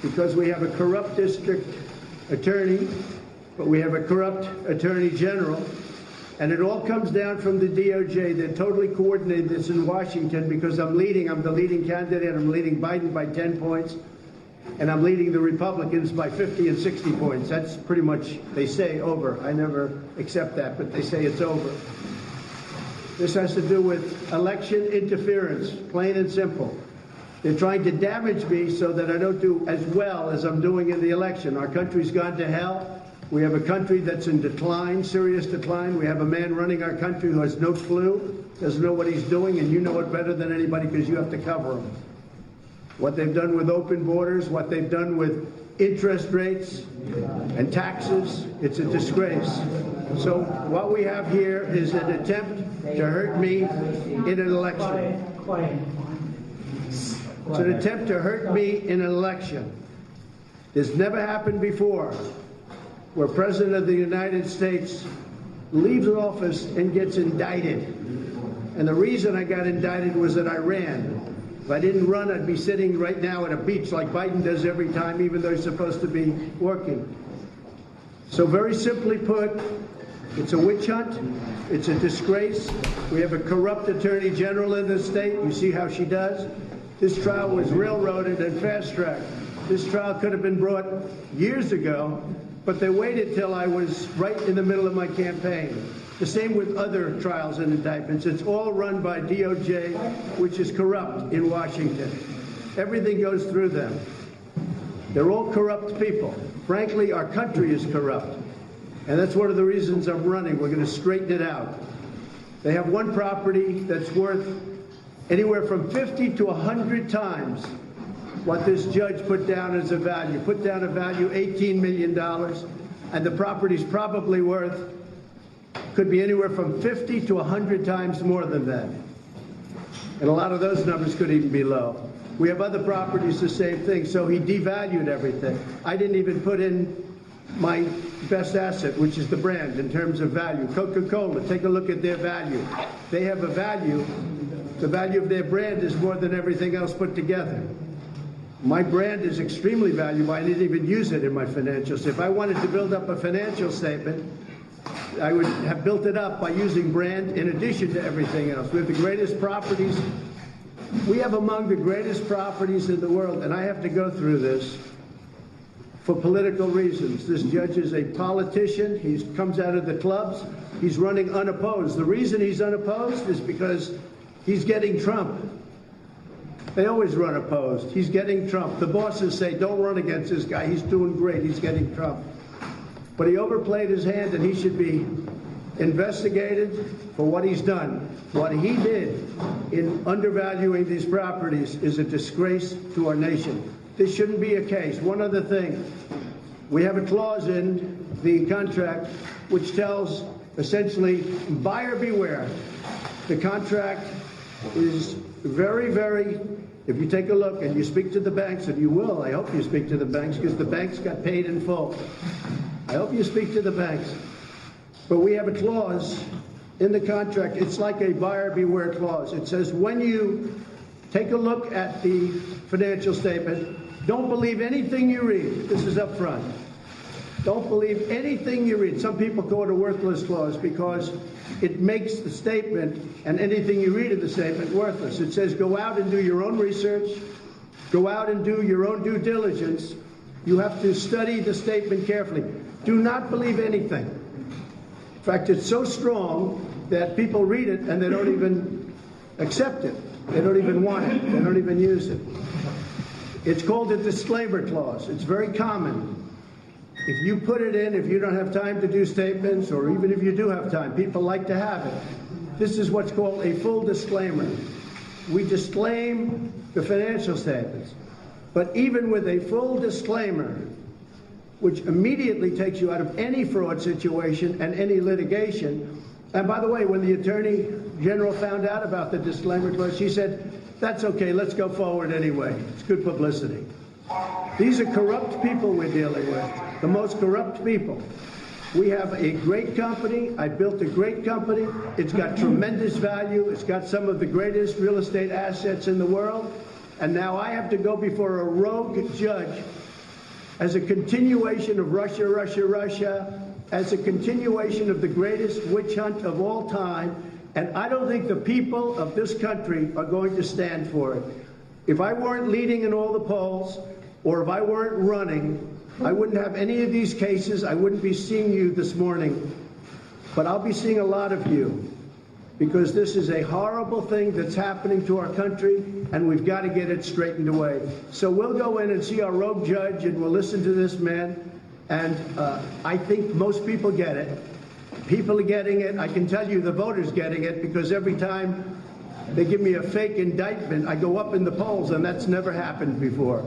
because we have a corrupt district attorney, but we have a corrupt attorney general, and it all comes down from the DOJ. They're totally coordinated this in Washington because I'm the leading candidate. I'm leading Biden by 10 points, and I'm leading the Republicans by 50 and 60 points. That's pretty much, they say, over. I never accept that, but they say it's over. This has to do with election interference, plain and simple. They're trying to damage me so that I don't do as well as I'm doing in the election. Our country's gone to hell. We have a country that's in decline, serious decline. We have a man running our country who has no clue, doesn't know what he's doing, and you know it better than anybody because you have to cover him. What they've done with open borders, what they've done with interest rates and taxes, it's a disgrace. So what we have here is an attempt to hurt me in an election. It's an attempt to hurt me in an election. This never happened before, where President of the United States leaves office and gets indicted. And the reason I got indicted was that I ran. If I didn't run, I'd be sitting right now at a beach like Biden does every time, even though he's supposed to be working. So very simply put, it's a witch hunt. It's a disgrace. We have a corrupt attorney general in this state. You see how she does? This trial was railroaded and fast-tracked. This trial could have been brought years ago, but they waited till I was right in the middle of my campaign. The same with other trials and indictments. It's all run by DOJ, which is corrupt in Washington. Everything goes through them. They're all corrupt people. Frankly, our country is corrupt. And that's one of the reasons I'm running. We're going to straighten it out. They have one property that's worth anywhere from 50 to 100 times what this judge put down as a value. Put down a value $18 million, and the property's probably worth, could be anywhere from 50 to 100 times more than that. And a lot of those numbers could even be low. We have other properties, the same thing, so he devalued everything. I didn't even put in my best asset, which is the brand, in terms of value. Coca-Cola, take a look at their value. They have a value. The value of their brand is more than everything else put together. My brand is extremely valuable. I didn't even use it in my financials. If I wanted to build up a financial statement, I would have built it up by using brand in addition to everything else. We have the greatest properties. We have among the greatest properties in the world, and I have to go through this for political reasons. This judge is a politician. He comes out of the clubs. He's running unopposed. The reason he's unopposed is because he's getting Trump. They always run opposed. He's getting Trump. The bosses say, don't run against this guy. He's doing great. He's getting Trump. But he overplayed his hand, and he should be investigated for what he's done. What he did in undervaluing these properties is a disgrace to our nation. This shouldn't be a case. One other thing. We have a clause in the contract which tells, essentially, buyer beware. The contract is very, very, if you take a look and you speak to the banks, and you will, I hope you speak to the banks, because the banks got paid in full. I hope you speak to the banks. But we have a clause in the contract. It's like a buyer beware clause. It says when you take a look at the financial statement, don't believe anything you read. This is up front. Don't believe anything you read. Some people call it a worthless clause because it makes the statement and anything you read in the statement worthless. It says go out and do your own research. Go out and do your own due diligence. You have to study the statement carefully. Do not believe anything. In fact, it's so strong that people read it and they don't even accept it. They don't even want it. They don't even use it. It's called a disclaimer clause. It's very common. If you put it in, if you don't have time to do statements, or even if you do have time, people like to have it. This is what's called a full disclaimer. We disclaim the financial statements. But even with a full disclaimer, which immediately takes you out of any fraud situation and any litigation. And by the way, when the Attorney General found out about the disclaimer clause, she said, that's okay, let's go forward anyway. It's good publicity. These are corrupt people we're dealing with, the most corrupt people. We have a great company. I built a great company. It's got tremendous value. It's got some of the greatest real estate assets in the world. And now I have to go before a rogue judge as a continuation of Russia, Russia, Russia, as a continuation of the greatest witch hunt of all time. And I don't think the people of this country are going to stand for it. If I weren't leading in all the polls, or if I weren't running, I wouldn't have any of these cases. I wouldn't be seeing you this morning. But I'll be seeing a lot of you, because this is a horrible thing that's happening to our country, and we've got to get it straightened away. So we'll go in and see our rogue judge, and we'll listen to this man. And I think most people get it. People are getting it. I can tell you the voters getting it, because every time they give me a fake indictment, I go up in the polls, and that's never happened before.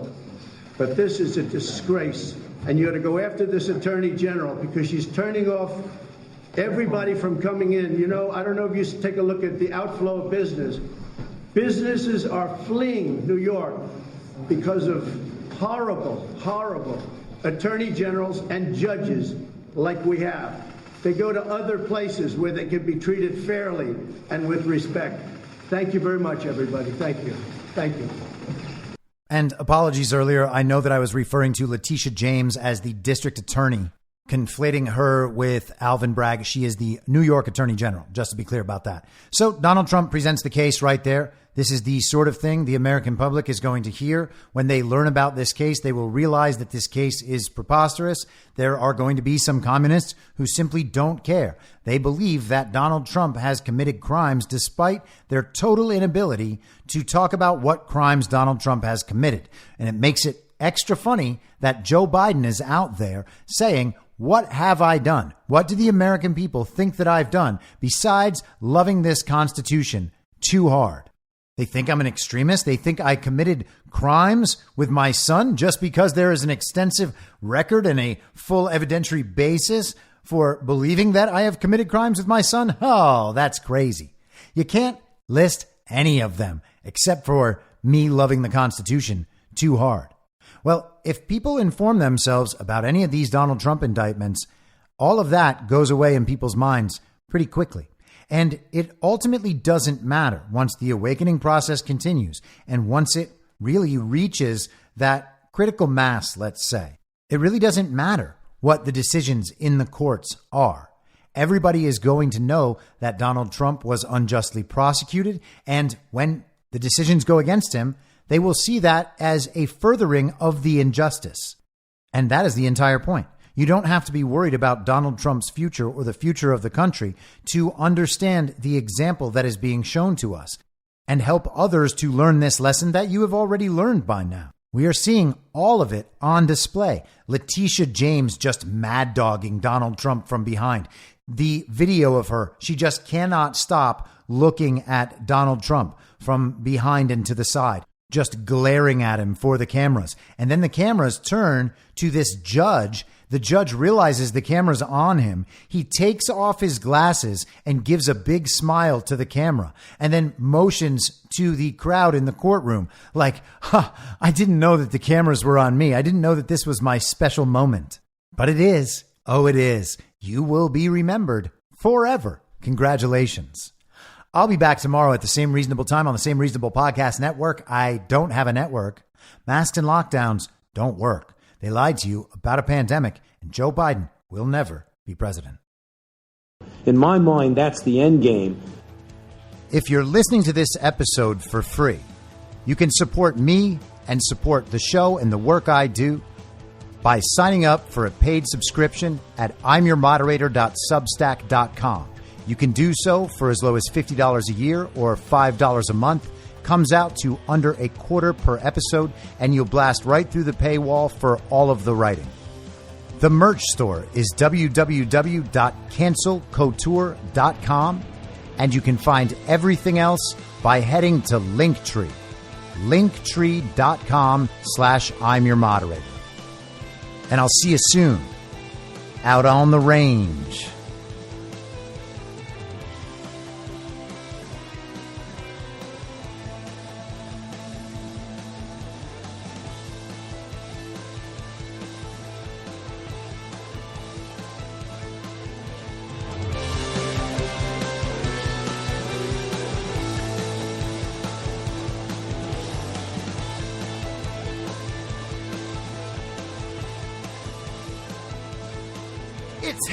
But this is a disgrace, and you ought to go after this Attorney General, because she's turning off everybody from coming in. You know, I don't know if you take a look at the outflow of business. Businesses are fleeing New York because of horrible, horrible attorney generals and judges like we have. They go to other places where they can be treated fairly and with respect. Thank you very much, everybody. Thank you. Thank you. And apologies earlier. I know that I was referring to Letitita James as the district attorney, conflating her with Alvin Bragg. She is the New York Attorney General, just to be clear about that. So Donald Trump presents the case right there. This is the sort of thing the American public is going to hear. When they learn about this case, they will realize that this case is preposterous. There are going to be some communists who simply don't care. They believe that Donald Trump has committed crimes despite their total inability to talk about what crimes Donald Trump has committed. And it makes it extra funny that Joe Biden is out there saying, what have I done? What do the American people think that I've done besides loving this Constitution too hard? They think I'm an extremist. They think I committed crimes with my son just because there is an extensive record and a full evidentiary basis for believing that I have committed crimes with my son. Oh, that's crazy. You can't list any of them except for me loving the Constitution too hard. Well, if people inform themselves about any of these Donald Trump indictments, all of that goes away in people's minds pretty quickly. And it ultimately doesn't matter once the awakening process continues and once it really reaches that critical mass, let's say. It really doesn't matter what the decisions in the courts are. Everybody is going to know that Donald Trump was unjustly prosecuted, and when the decisions go against him, they will see that as a furthering of the injustice. And that is the entire point. You don't have to be worried about Donald Trump's future or the future of the country to understand the example that is being shown to us and help others to learn this lesson that you have already learned by now. We are seeing all of it on display. Letitita James just mad dogging Donald Trump from behind. The video of her, she just cannot stop looking at Donald Trump from behind and to the side, just glaring at him for the cameras. And then the cameras turn to this judge. The judge realizes the camera's on him. He takes off his glasses and gives a big smile to the camera and then motions to the crowd in the courtroom like, I didn't know that the cameras were on me. I didn't know that this was my special moment. But it is. Oh, it is. You will be remembered forever. Congratulations. I'll be back tomorrow at the same reasonable time on the same reasonable podcast network. I don't have a network. Masks and lockdowns don't work. They lied to you about a pandemic, and Joe Biden will never be president. In my mind, that's the end game. If you're listening to this episode for free, you can support me and support the show and the work I do by signing up for a paid subscription at imyourmoderator.substack.com. You can do so for as low as $50 a year or $5 a month. Comes out to under $0.25 per episode, and you'll blast right through the paywall for all of the writing. The merch store is www.cancelcouture.com, and you can find everything else by heading to Linktree. Linktree.com/I'mYourModerator. And I'll see you soon out on the range. It's